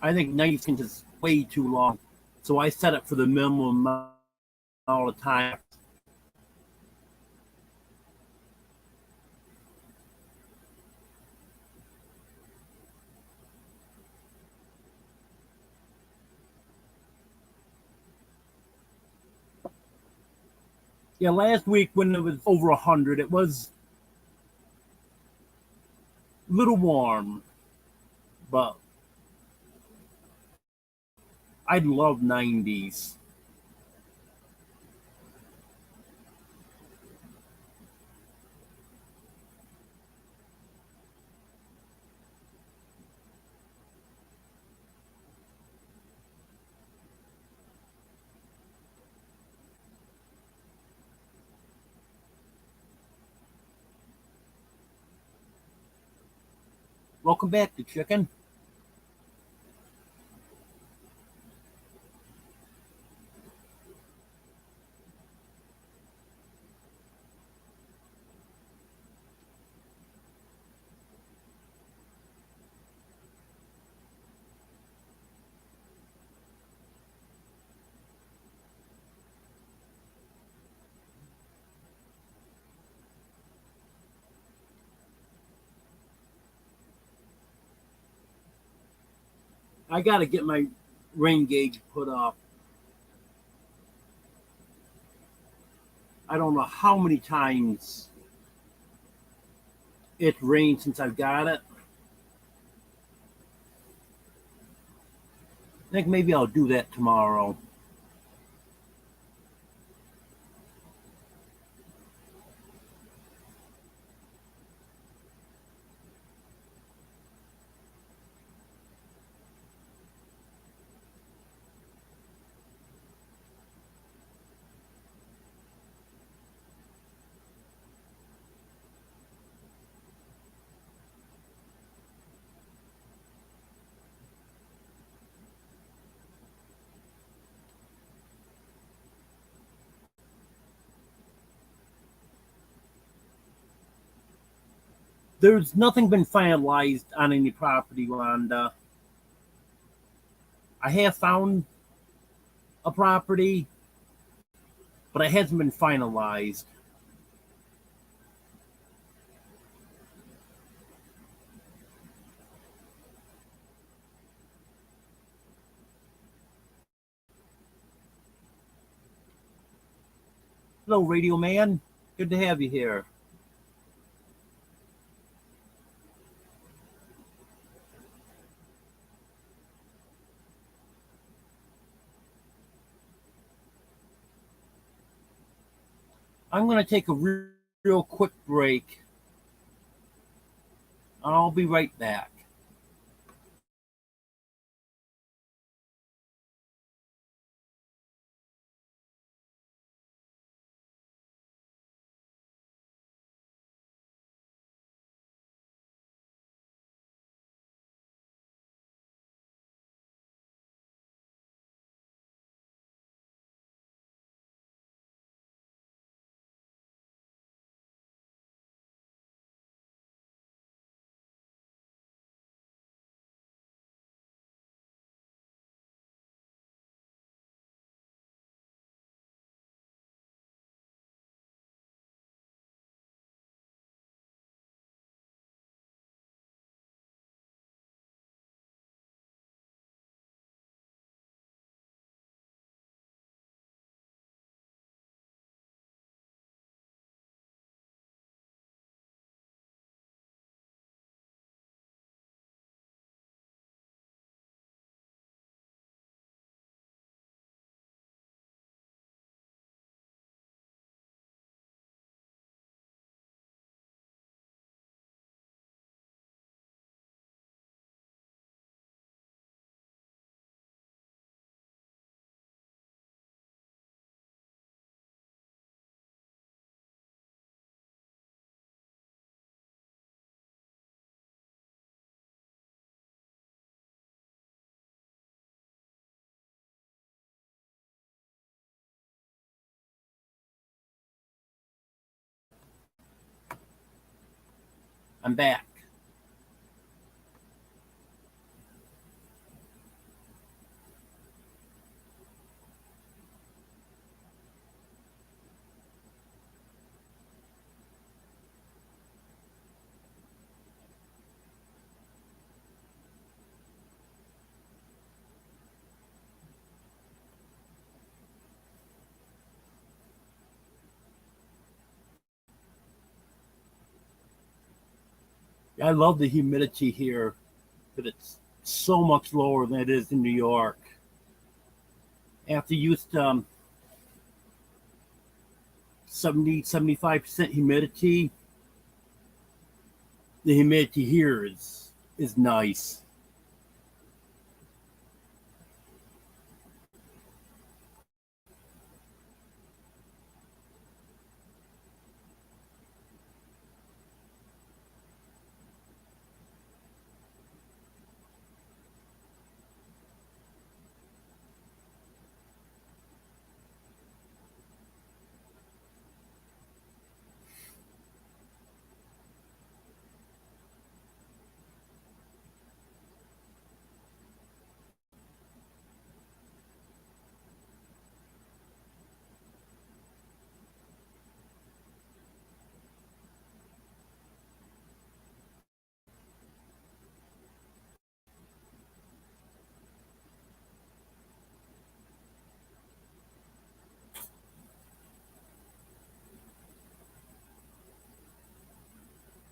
I think 90 seconds is way too long. So I set it for the minimum amount of time. Yeah, last week when it was over 100, it was a little warm, but I'd love 90s. Welcome back to Chicken. I got to get my rain gauge put up. I don't know how many times it rained since I've got it. I think maybe I'll do that tomorrow. There's nothing been finalized on any property, Wanda. I have found a property, but it hasn't been finalized. Hello, Radio Man. Good to have you here. I'm going to take a real quick break. I'll be right back. I'm back. I love the humidity here, but it's so much lower than it is in New York. After used 70-75% humidity, the humidity here is nice.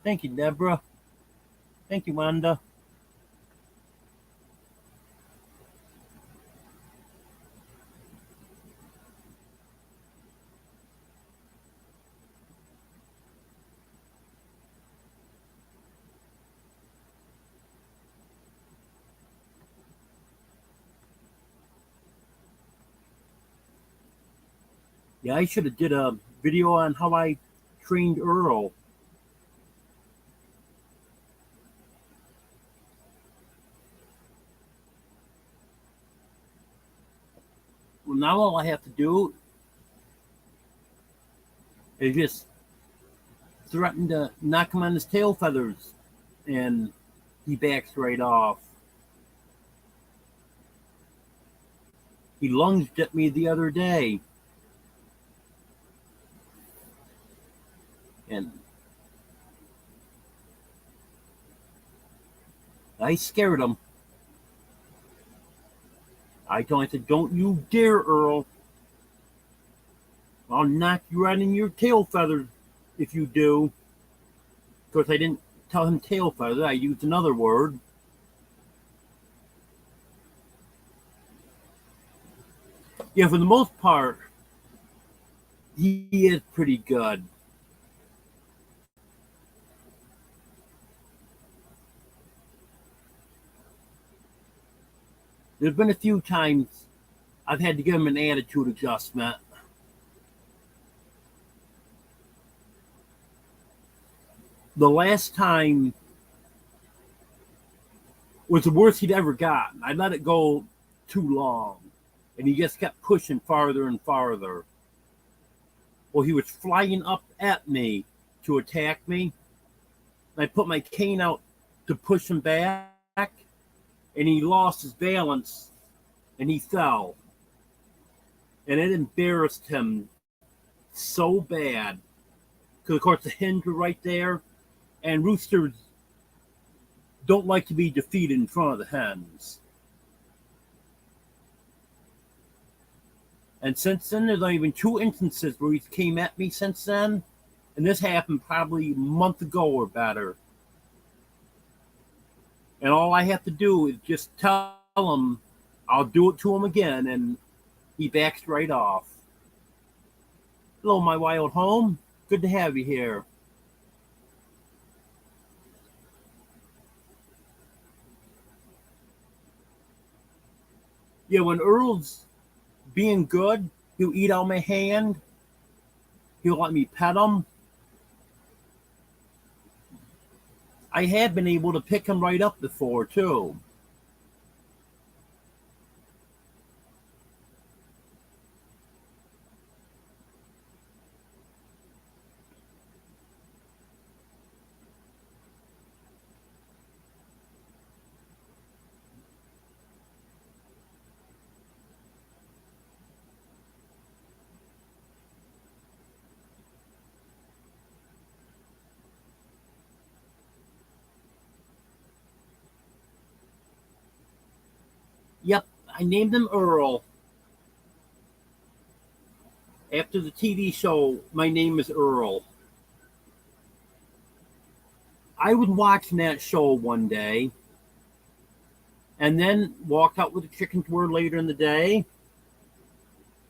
Thank you, Deborah. Thank you, Wanda. Yeah, I should have did a video on how I trained Earl. Well, now all I have to do is just threaten to knock him on his tail feathers, and he backs right off. He lunged at me the other day, and I scared him. I told him, I said, "Don't you dare, Earl. I'll knock you right in your tail feathers if you do." Of course, I didn't tell him tail feather. I used another word. Yeah, for the most part, he is pretty good. There's been a few times I've had to give him an attitude adjustment. The last time was the worst he'd ever gotten. I let it go too long, and he just kept pushing farther and farther. Well, he was flying up at me to attack me. I put my cane out to push him back, and he lost his balance and he fell. And it embarrassed him so bad. Because, of course, the hens were right there, and roosters don't like to be defeated in front of the hens. And since then, there's only been 2 instances where he came at me since then. And this happened probably a month ago or better. And all I have to do is just tell him I'll do it to him again, and he backs right off. Hello, my wild home. Good to have you here. Yeah, when Earl's being good, he'll eat out my hand. He'll let me pet him. I have been able to pick him right up before, too. Yep, I named him Earl. After the TV show, My Name is Earl. I was watching that show one day and then walked out with the chicken to her later in the day.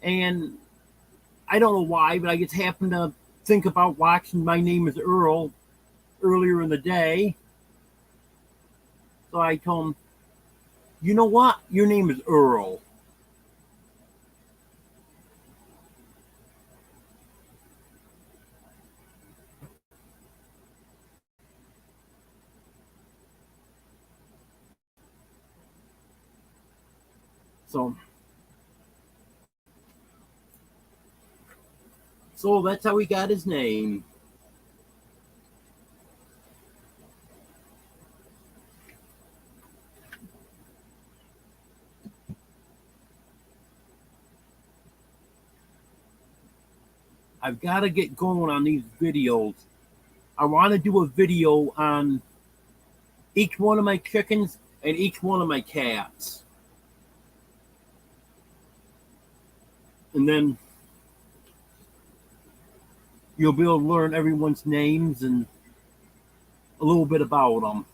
And I don't know why, but I just happened to think about watching My Name is Earl earlier in the day. So I told him, you know what? Your name is Earl. So that's how he got his name. I've got to get going on these videos. I want to do a video on each one of my chickens and each one of my cats. And then you'll be able to learn everyone's names and a little bit about them.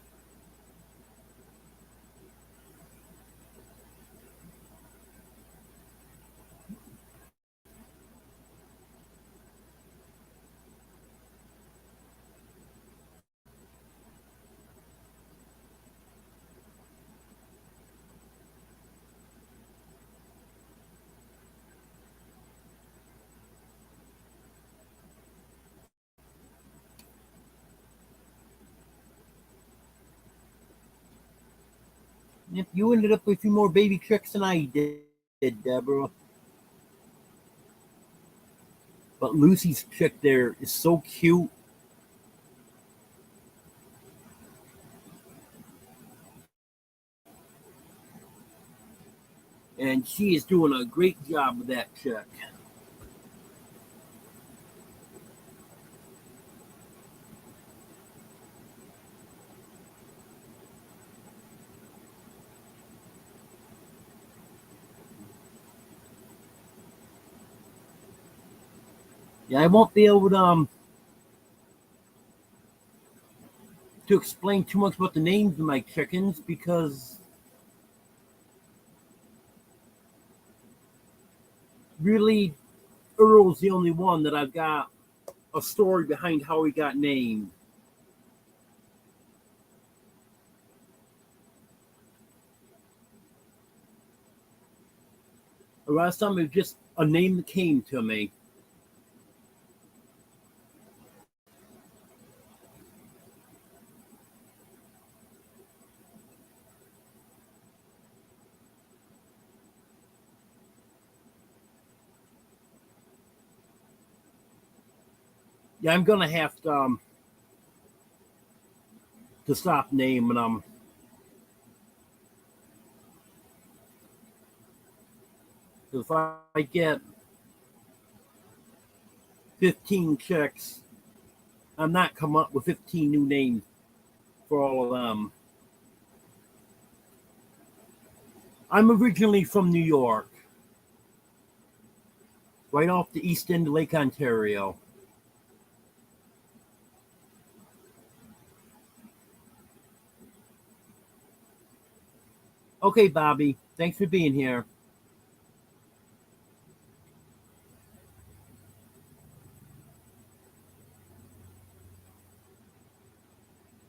If you ended up with a few more baby chicks than I did, Deborah. But Lucy's chick there is so cute. And she is doing a great job with that chick. Yeah, I won't be able to explain too much about the names of my chickens because really Earl's the only one that I've got a story behind how he got named. The last time it was just a name that came to me. Yeah, I'm gonna have to stop naming them. If I get 15 chicks, I'm not coming up with 15 new names for all of them. I'm originally from New York, right off the east end of Lake Ontario. Okay, Bobby, thanks for being here.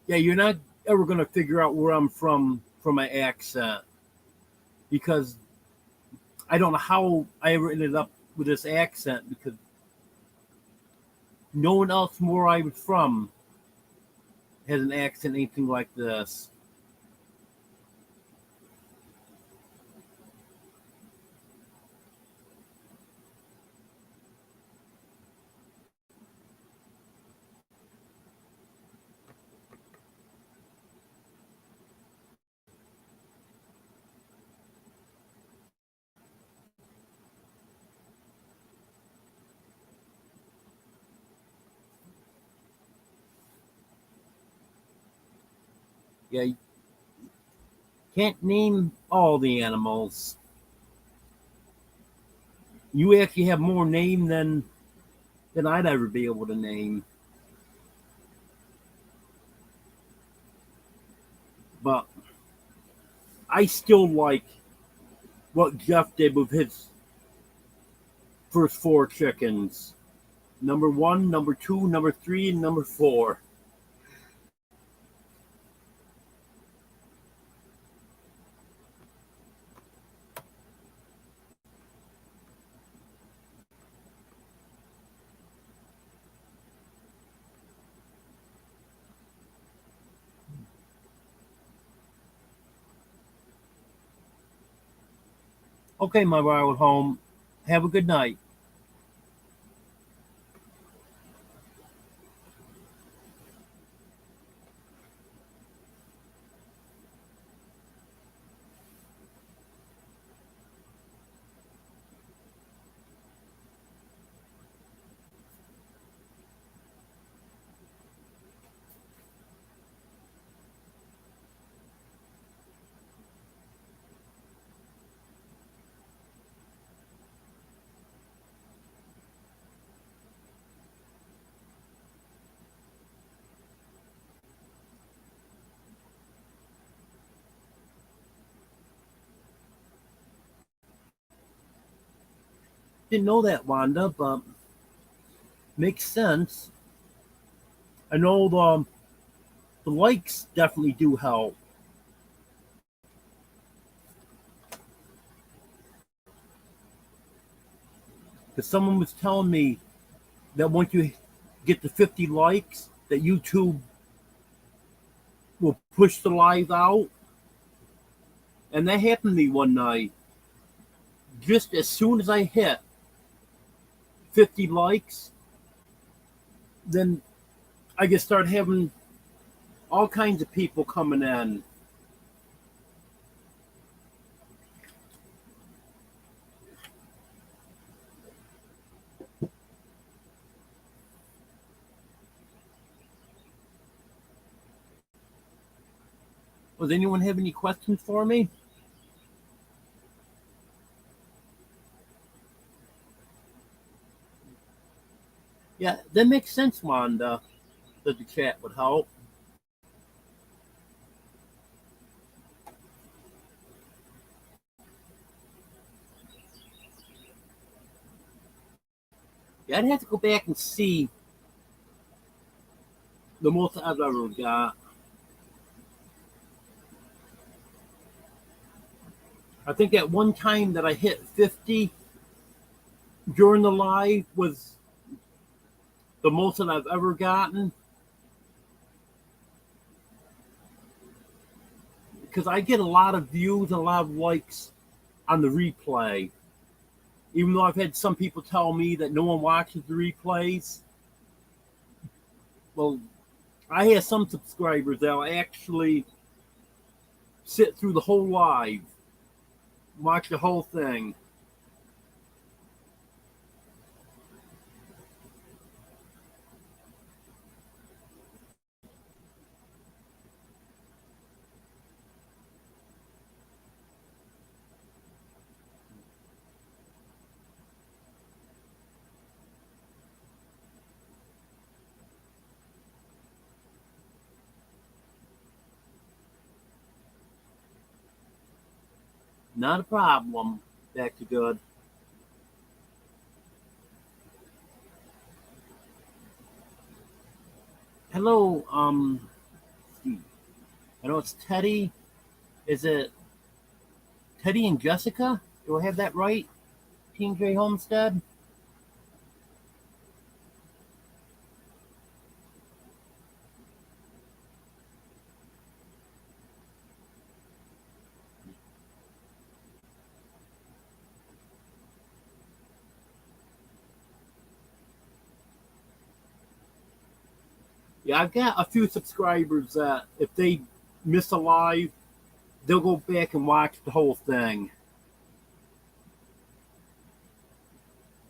Yeah, you're not ever going to figure out where I'm from my accent because I don't know how I ever ended up with this accent because no one else from where I was from has an accent anything like this. Yeah, Can't name all the animals. You actually have more name than I'd ever be able to name. But I still like what Jeff did with his first 4 chickens. Number 1, number 2, number 3, and number 4. Okay, my wild home. Have a good night. Didn't know that, Wanda, but makes sense. I know the likes definitely do help. Because someone was telling me that once you get to 50 likes, that YouTube will push the live out. And that happened to me one night. Just as soon as I hit 50 likes, then I could start having all kinds of people coming in. Does anyone have any questions for me? Yeah, that makes sense, Wanda, that the chat would help. Yeah, I'd have to go back and see the most I've ever got. I think at one time that I hit 50 during the live was the most that I've ever gotten. Because I get a lot of views and a lot of likes on the replay. Even though I've had some people tell me that no one watches the replays. Well, I have some subscribers that'll actually sit through the whole live, watch the whole thing. Not a problem. Back to good. Hello, I know it's Teddy. Is it Teddy and Jessica? Do I have that right? Team J Homestead? Yeah, I've got a few subscribers that if they miss a live, they'll go back and watch the whole thing.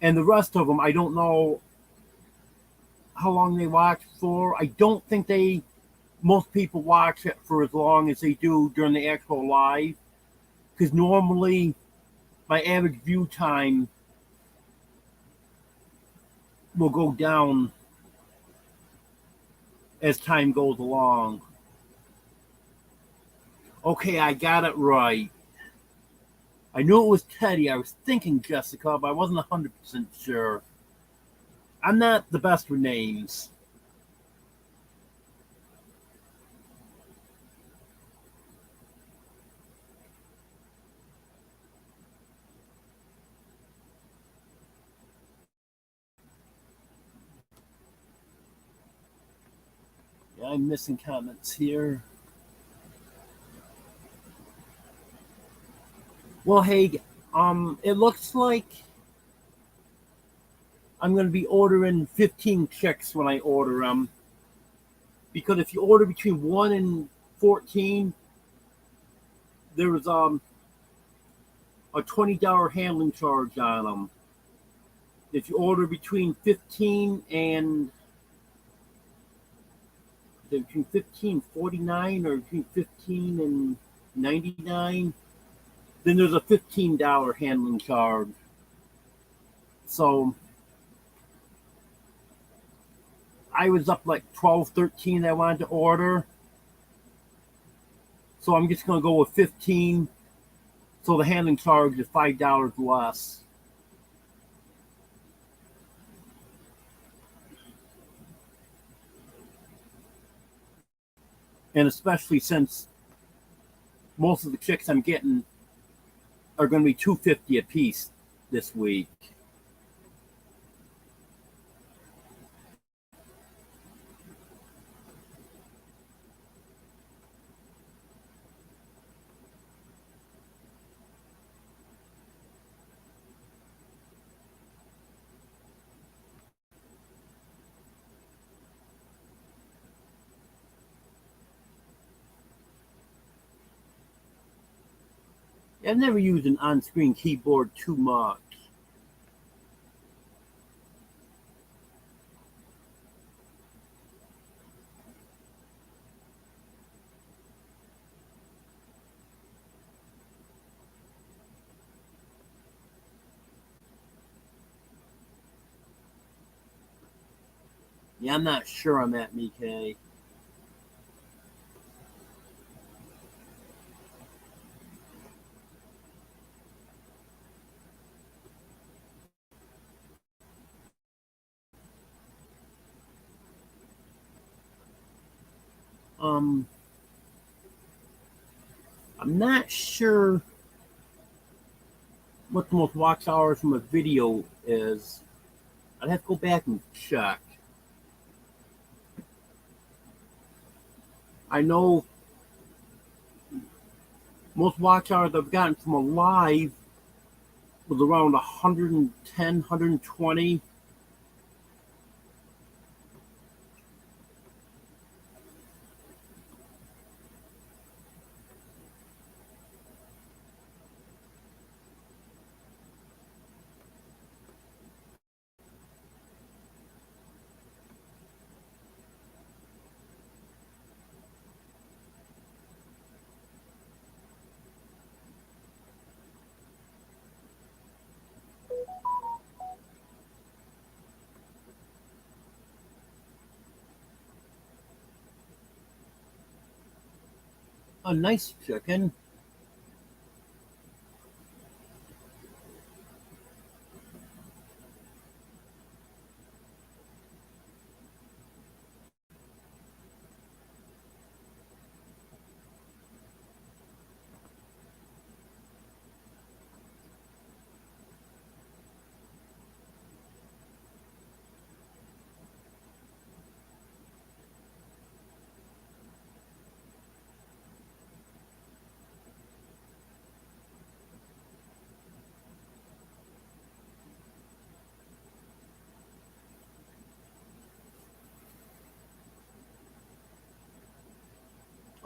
And the rest of them, I don't know how long they watch for. I don't think they most people watch it for as long as they do during the actual live. Because normally my average view time will go down as time goes along. Okay, I got it right. I knew it was Teddy. I was thinking Jessica, but I wasn't 100% sure. I'm not the best with names. Yeah, I'm missing comments here. Well, hey, it looks like I'm going to be ordering 15 chicks when I order them. Because if you order between 1 and 14, there's a $20 handling charge on them. If you order between 15 and between 15.49 or between 15 and 99, then there's a $15 handling charge. So I was up like 12, 13 I wanted to order. So I'm just going to go with 15. So the handling charge is $5 less. And especially since most of the chicks I'm getting are going to be $2.50 a piece this week. I've never used an on-screen keyboard too much. Yeah, I'm not sure on that, Mike. Um, I'm not sure what the most watch hours from a video is. I'd have to go back and check. I know most watch hours I've gotten from a live was around 110, 120. A nice chicken.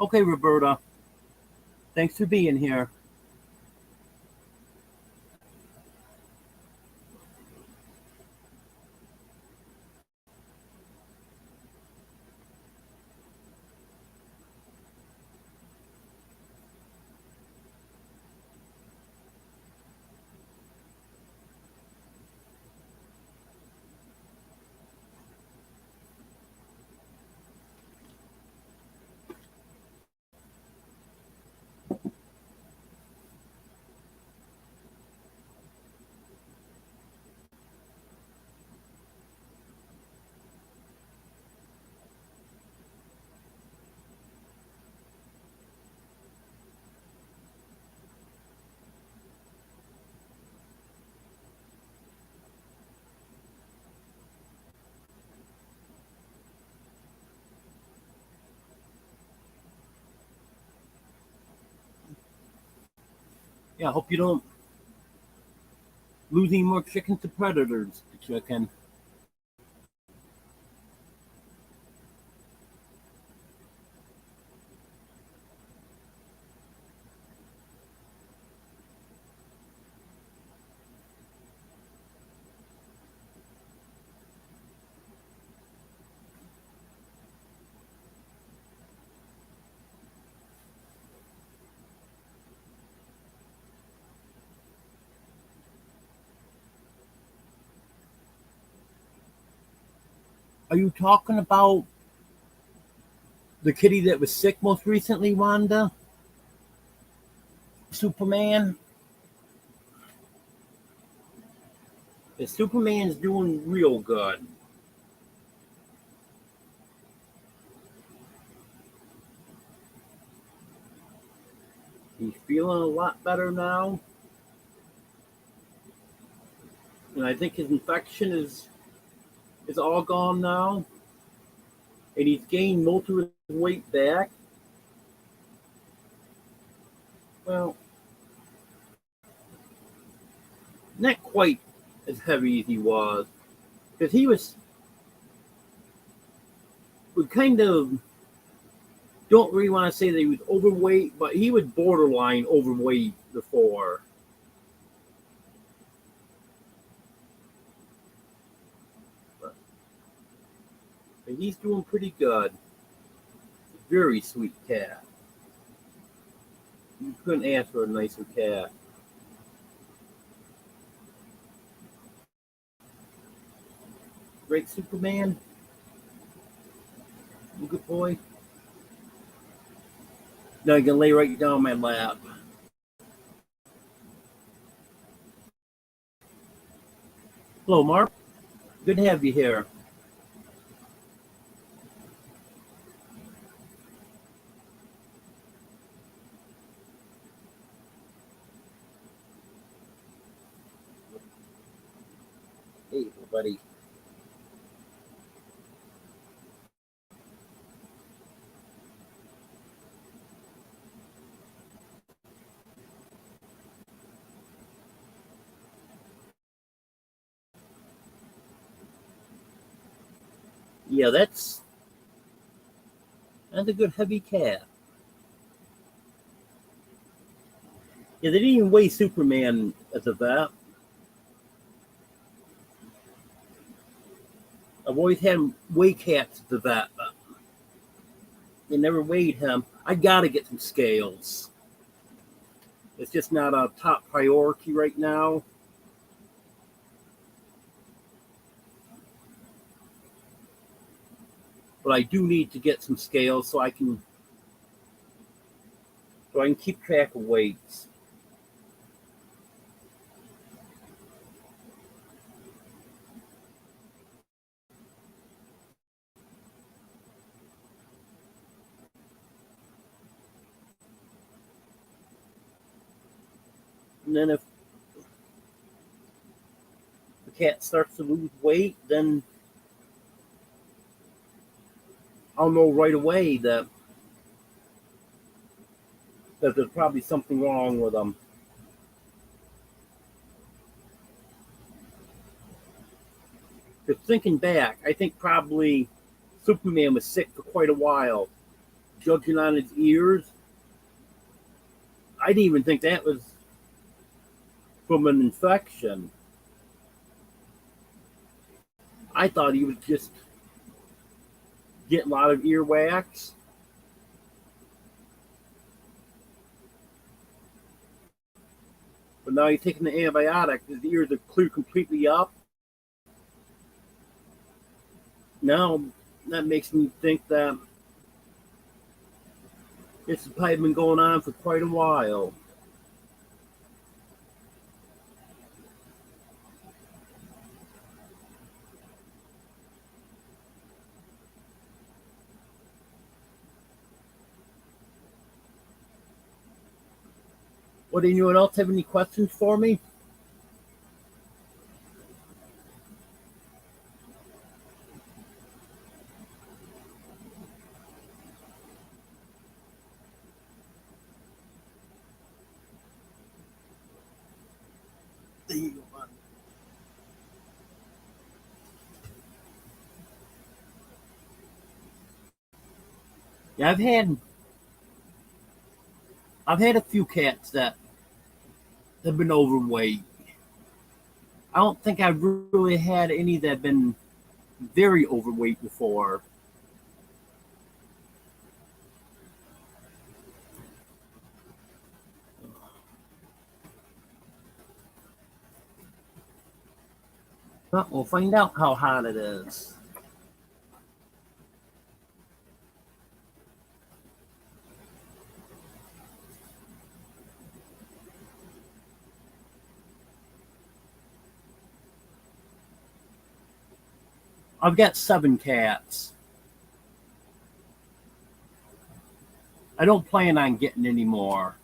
Okay, Roberta. Thanks for being here. Yeah, I hope you don't lose any more chickens to predators, the chicken. Are you talking about the kitty that was sick most recently, Wanda? Superman? The Superman's doing real good. He's feeling a lot better now. And I think his infection is all gone now. And he's gained most of his weight back. Well, not quite as heavy as he was. Because he was, we kind of don't really want to say that he was overweight, but he was borderline overweight before. But he's doing pretty good. Very sweet cat. You couldn't ask for a nicer cat. Great Superman. You good boy. Now you can lay right down on my lap. Hello, Mark. Good to have you here. Hey, buddy. Yeah, that's a good heavy cat. Yeah, they didn't even weigh Superman as a vet. I've always had him weigh cats at the vet, but they never weighed him. I gotta get some scales. It's just not a top priority right now. But I do need to get some scales so I can keep track of weights. And then if the cat starts to lose weight, then I'll know right away that there's probably something wrong with them. Because thinking back, I think probably Superman was sick for quite a while. Judging on his ears, I didn't even think that was from an infection. I thought he was just getting a lot of earwax. But now he's taking the antibiotic, his ears are cleared completely up. Now that makes me think that this has probably been going on for quite a while. What, anyone else have any questions for me? Yeah, I've had a few cats that have been overweight. I don't think I've really had any that have been very overweight before. But we'll find out how hot it is. I've got 7 cats. I don't plan on getting any more.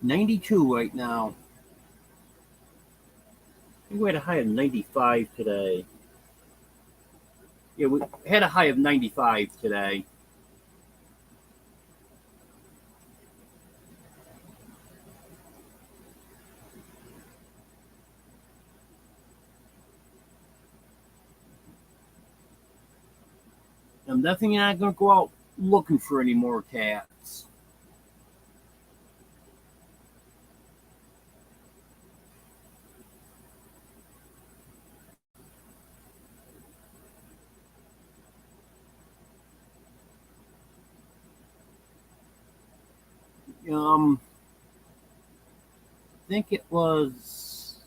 92 right now. I think we had a high of 95 today. Yeah, we had a high of 95 today. I'm definitely not going to go out looking for any more cats. I think it was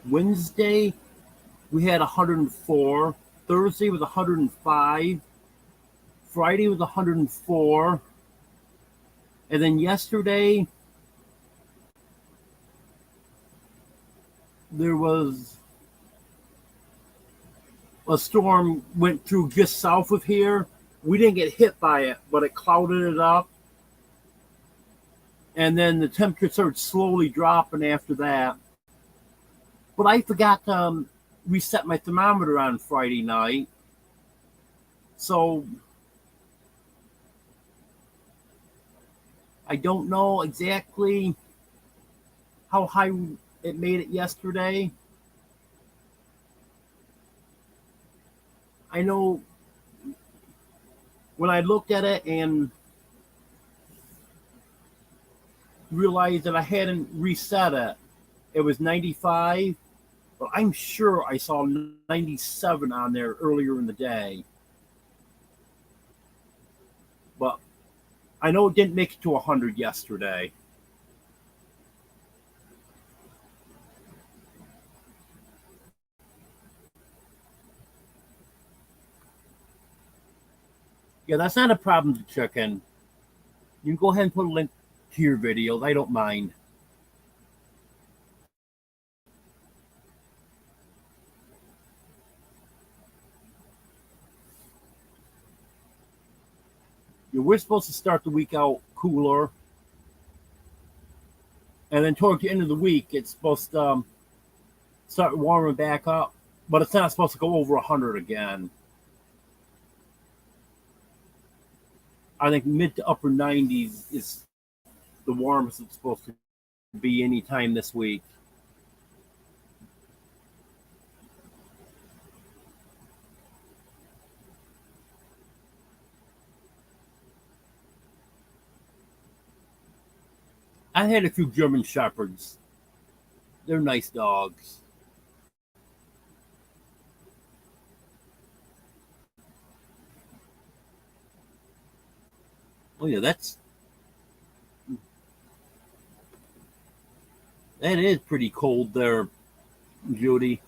Wednesday. We had 104. Thursday was 105. Friday was 104. And then yesterday, there was a storm went through just south of here. We didn't get hit by it, but it clouded it up. And then the temperature started slowly dropping after that. But I forgot to reset my thermometer on Friday night. So I don't know exactly how high it made it yesterday. I know when I looked at it and realized that I hadn't reset it, it was 95, but I'm sure I saw 97 on there earlier in the day. But I know it didn't make it to 100 yesterday. Yeah, that's not a problem to check in. You can go ahead and put a link to your videos. I don't mind. Yeah, we're supposed to start the week out cooler, and then toward the end of the week, it's supposed to start warming back up, but it's not supposed to go over 100 again. I think mid to upper 90s is the warmest it's supposed to be anytime this week. I had a few German Shepherds. They're nice dogs. Oh yeah, that is pretty cold there, Judy.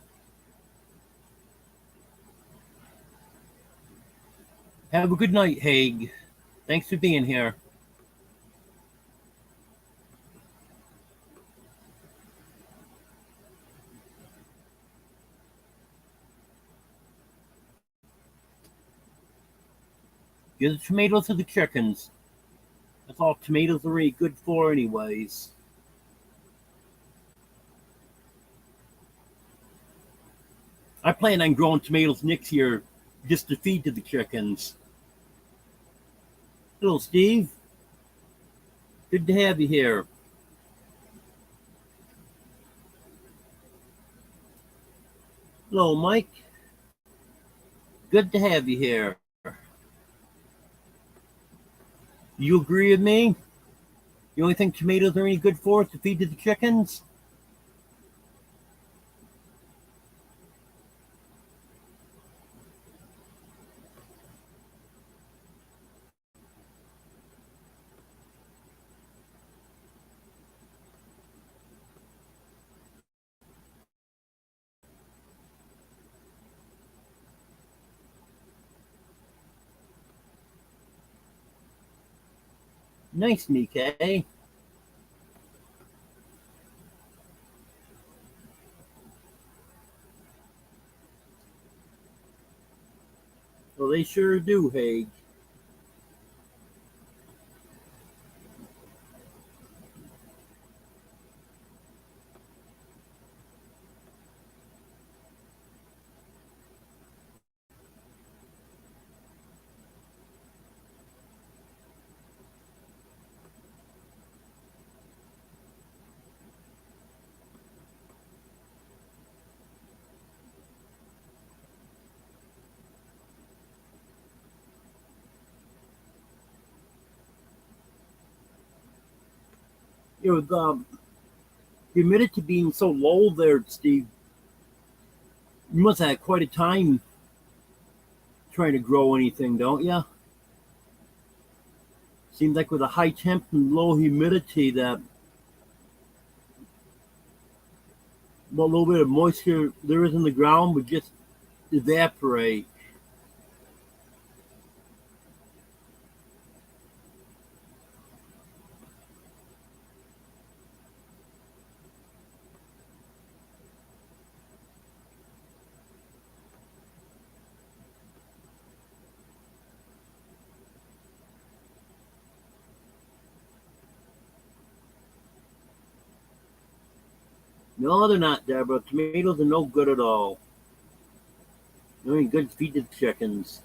Have a good night, Haig. Thanks for being here. Give the tomatoes to the chickens. That's all tomatoes are really good for, anyways. I plan on growing tomatoes next year just to feed to the chickens. Hello, Steve. Good to have you here. Hello, Mike. Good to have you here. You agree with me? You only think tomatoes are any good for us to feed to the chickens? Nice, Nikkei. Well, they sure do, Haig. With humidity being so low there, Steve, you must have had quite a time trying to grow anything, don't you? Seems like with a high temp and low humidity, that what little bit of moisture there is in the ground would just evaporate. No, they're not, Deborah. Tomatoes are no good at all. They're only good to feed the chickens.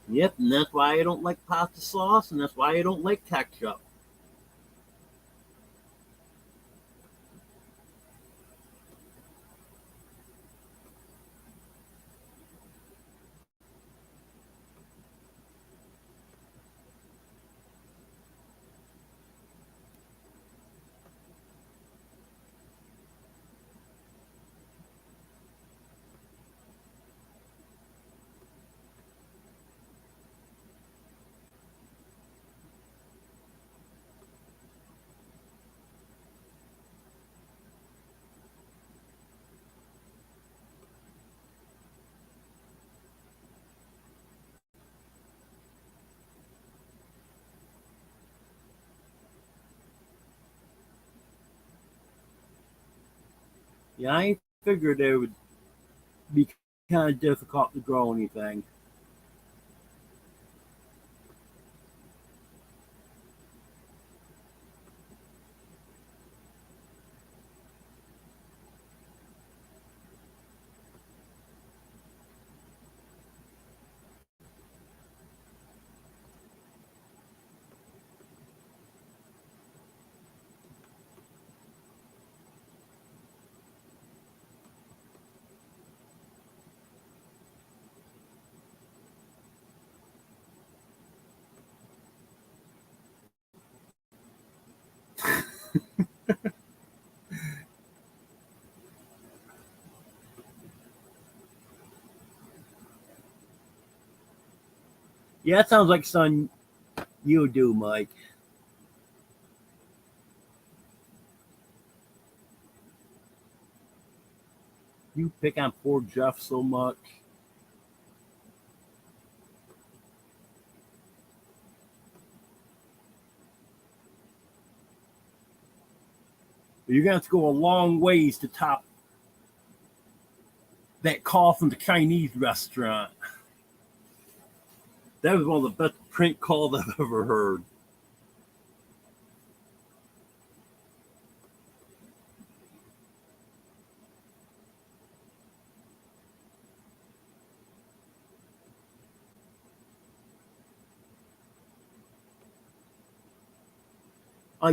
Yep, and that's why I don't like pasta sauce, and that's why I don't like ketchup. Yeah, I figured it would be kind of difficult to grow anything. Yeah, that sounds like something you do, Mike. You pick on poor Jeff so much. You're gonna have to go a long ways to top that call from the Chinese restaurant. That was one of the best prank calls I've ever heard.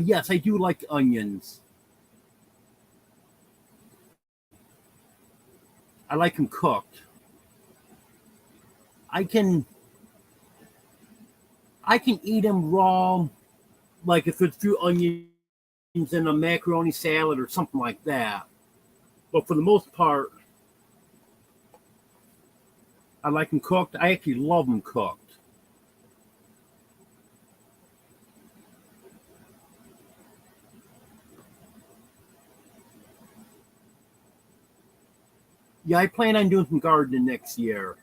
Yes, I do like onions. I like them cooked. I can I can eat them raw, like if it's a few onions in a macaroni salad or something like that. But for the most part, I like them cooked. I actually love them cooked. Yeah, I plan on doing some gardening next year.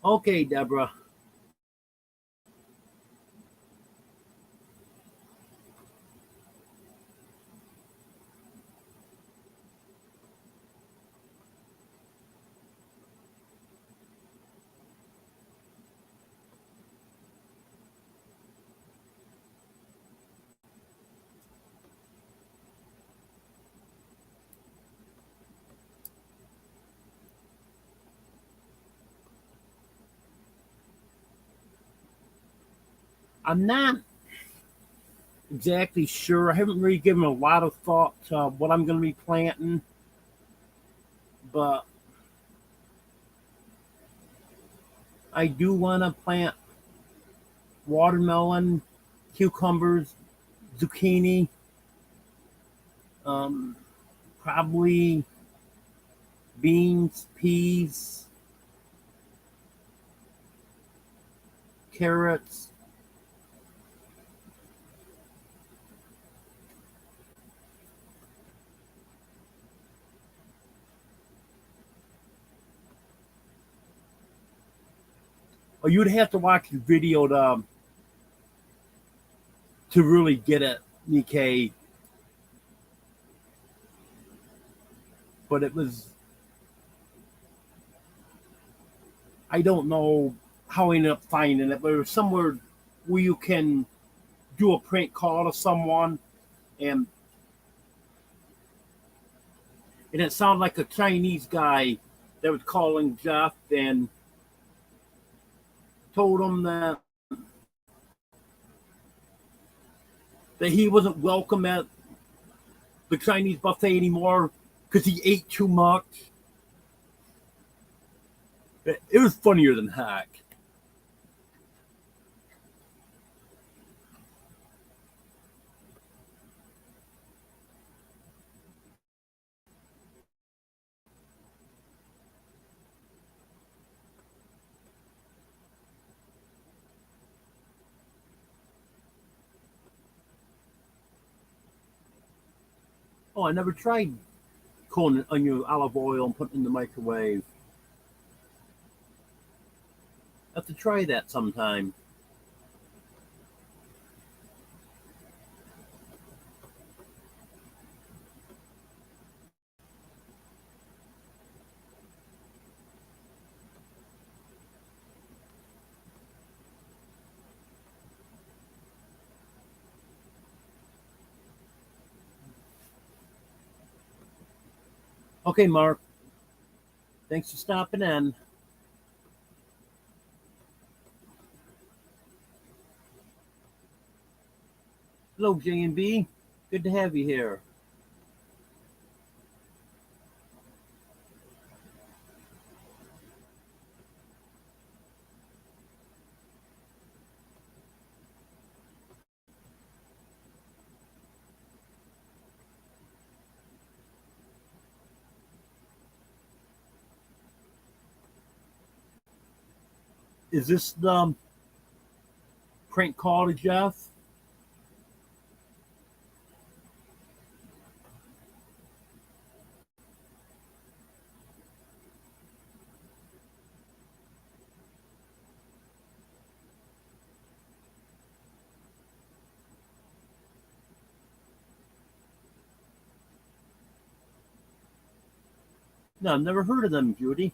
Okay, Deborah. I'm not exactly sure. I haven't really given a lot of thought to what I'm going to be planting, but I do want to plant watermelon, cucumbers, zucchini, um, probably beans, peas, carrots. Or you'd have to watch the video to really get it, Nikkei. But it was, I don't know how I ended up finding it, but it was somewhere where you can do a prank call to someone, and and it sounded like a Chinese guy that was calling Jeff and told him that he wasn't welcome at the Chinese buffet anymore because he ate too much. It was funnier than heck. Oh, I never tried cooling onion olive oil and putting it in the microwave. I have to try that sometime. Okay, Mark. Thanks for stopping in. Hello, J and B. Good to have you here. Is this the prank call to Jeff? No, I've never heard of them, Judy.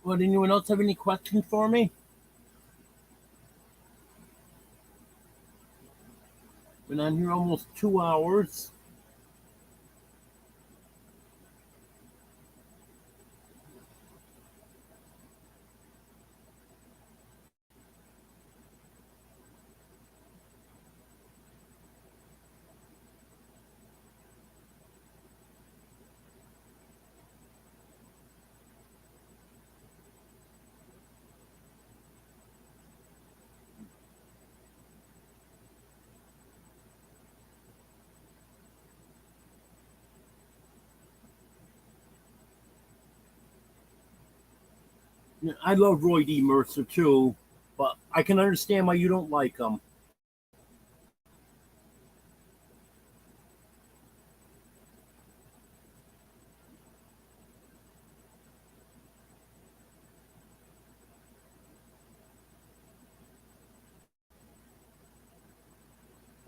Well, anyone else have any questions for me? Been on here almost 2 hours. I love Roy D. Mercer too, but I can understand why you don't like him.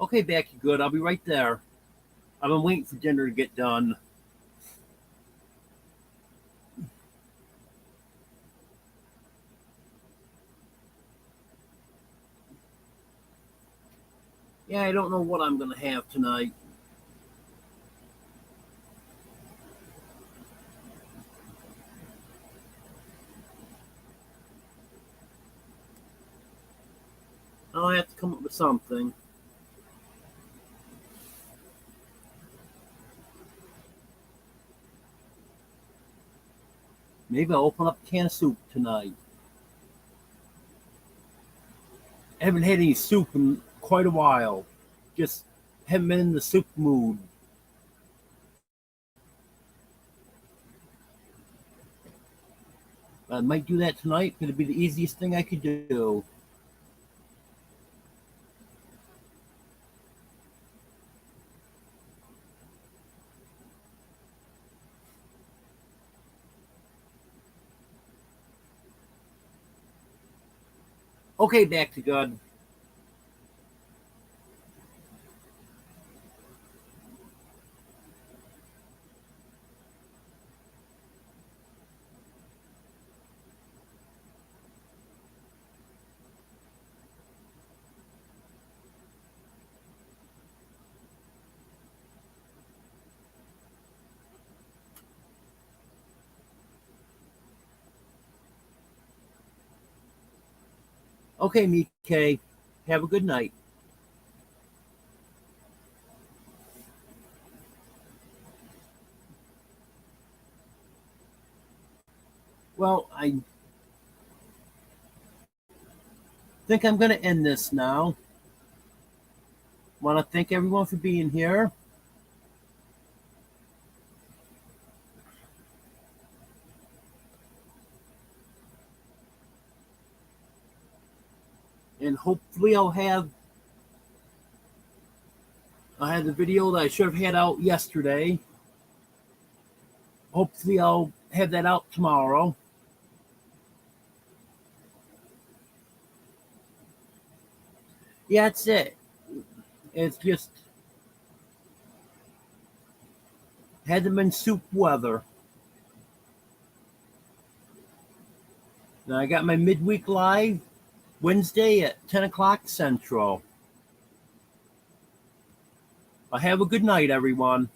Okay, Becky, good. I'll be right there. I've been waiting for dinner to get done. Yeah, I don't know what I'm going to have tonight. I'll have to come up with something. Maybe I'll open up a can of soup tonight. I haven't had any soup in quite a while. Just haven't been in the soup mood. I might do that tonight. It'll be the easiest thing I could do. Okay, back to God. Okay, Mike. Have a good night. Well, I think I'm going to end this now. Want to thank everyone for being here. And hopefully I had the video that I should have had out yesterday. Hopefully I'll have that out tomorrow. Yeah, that's it. It's just hasn't been soup weather. Now I got my midweek live Wednesday at 10 o'clock Central. Have a good night, everyone.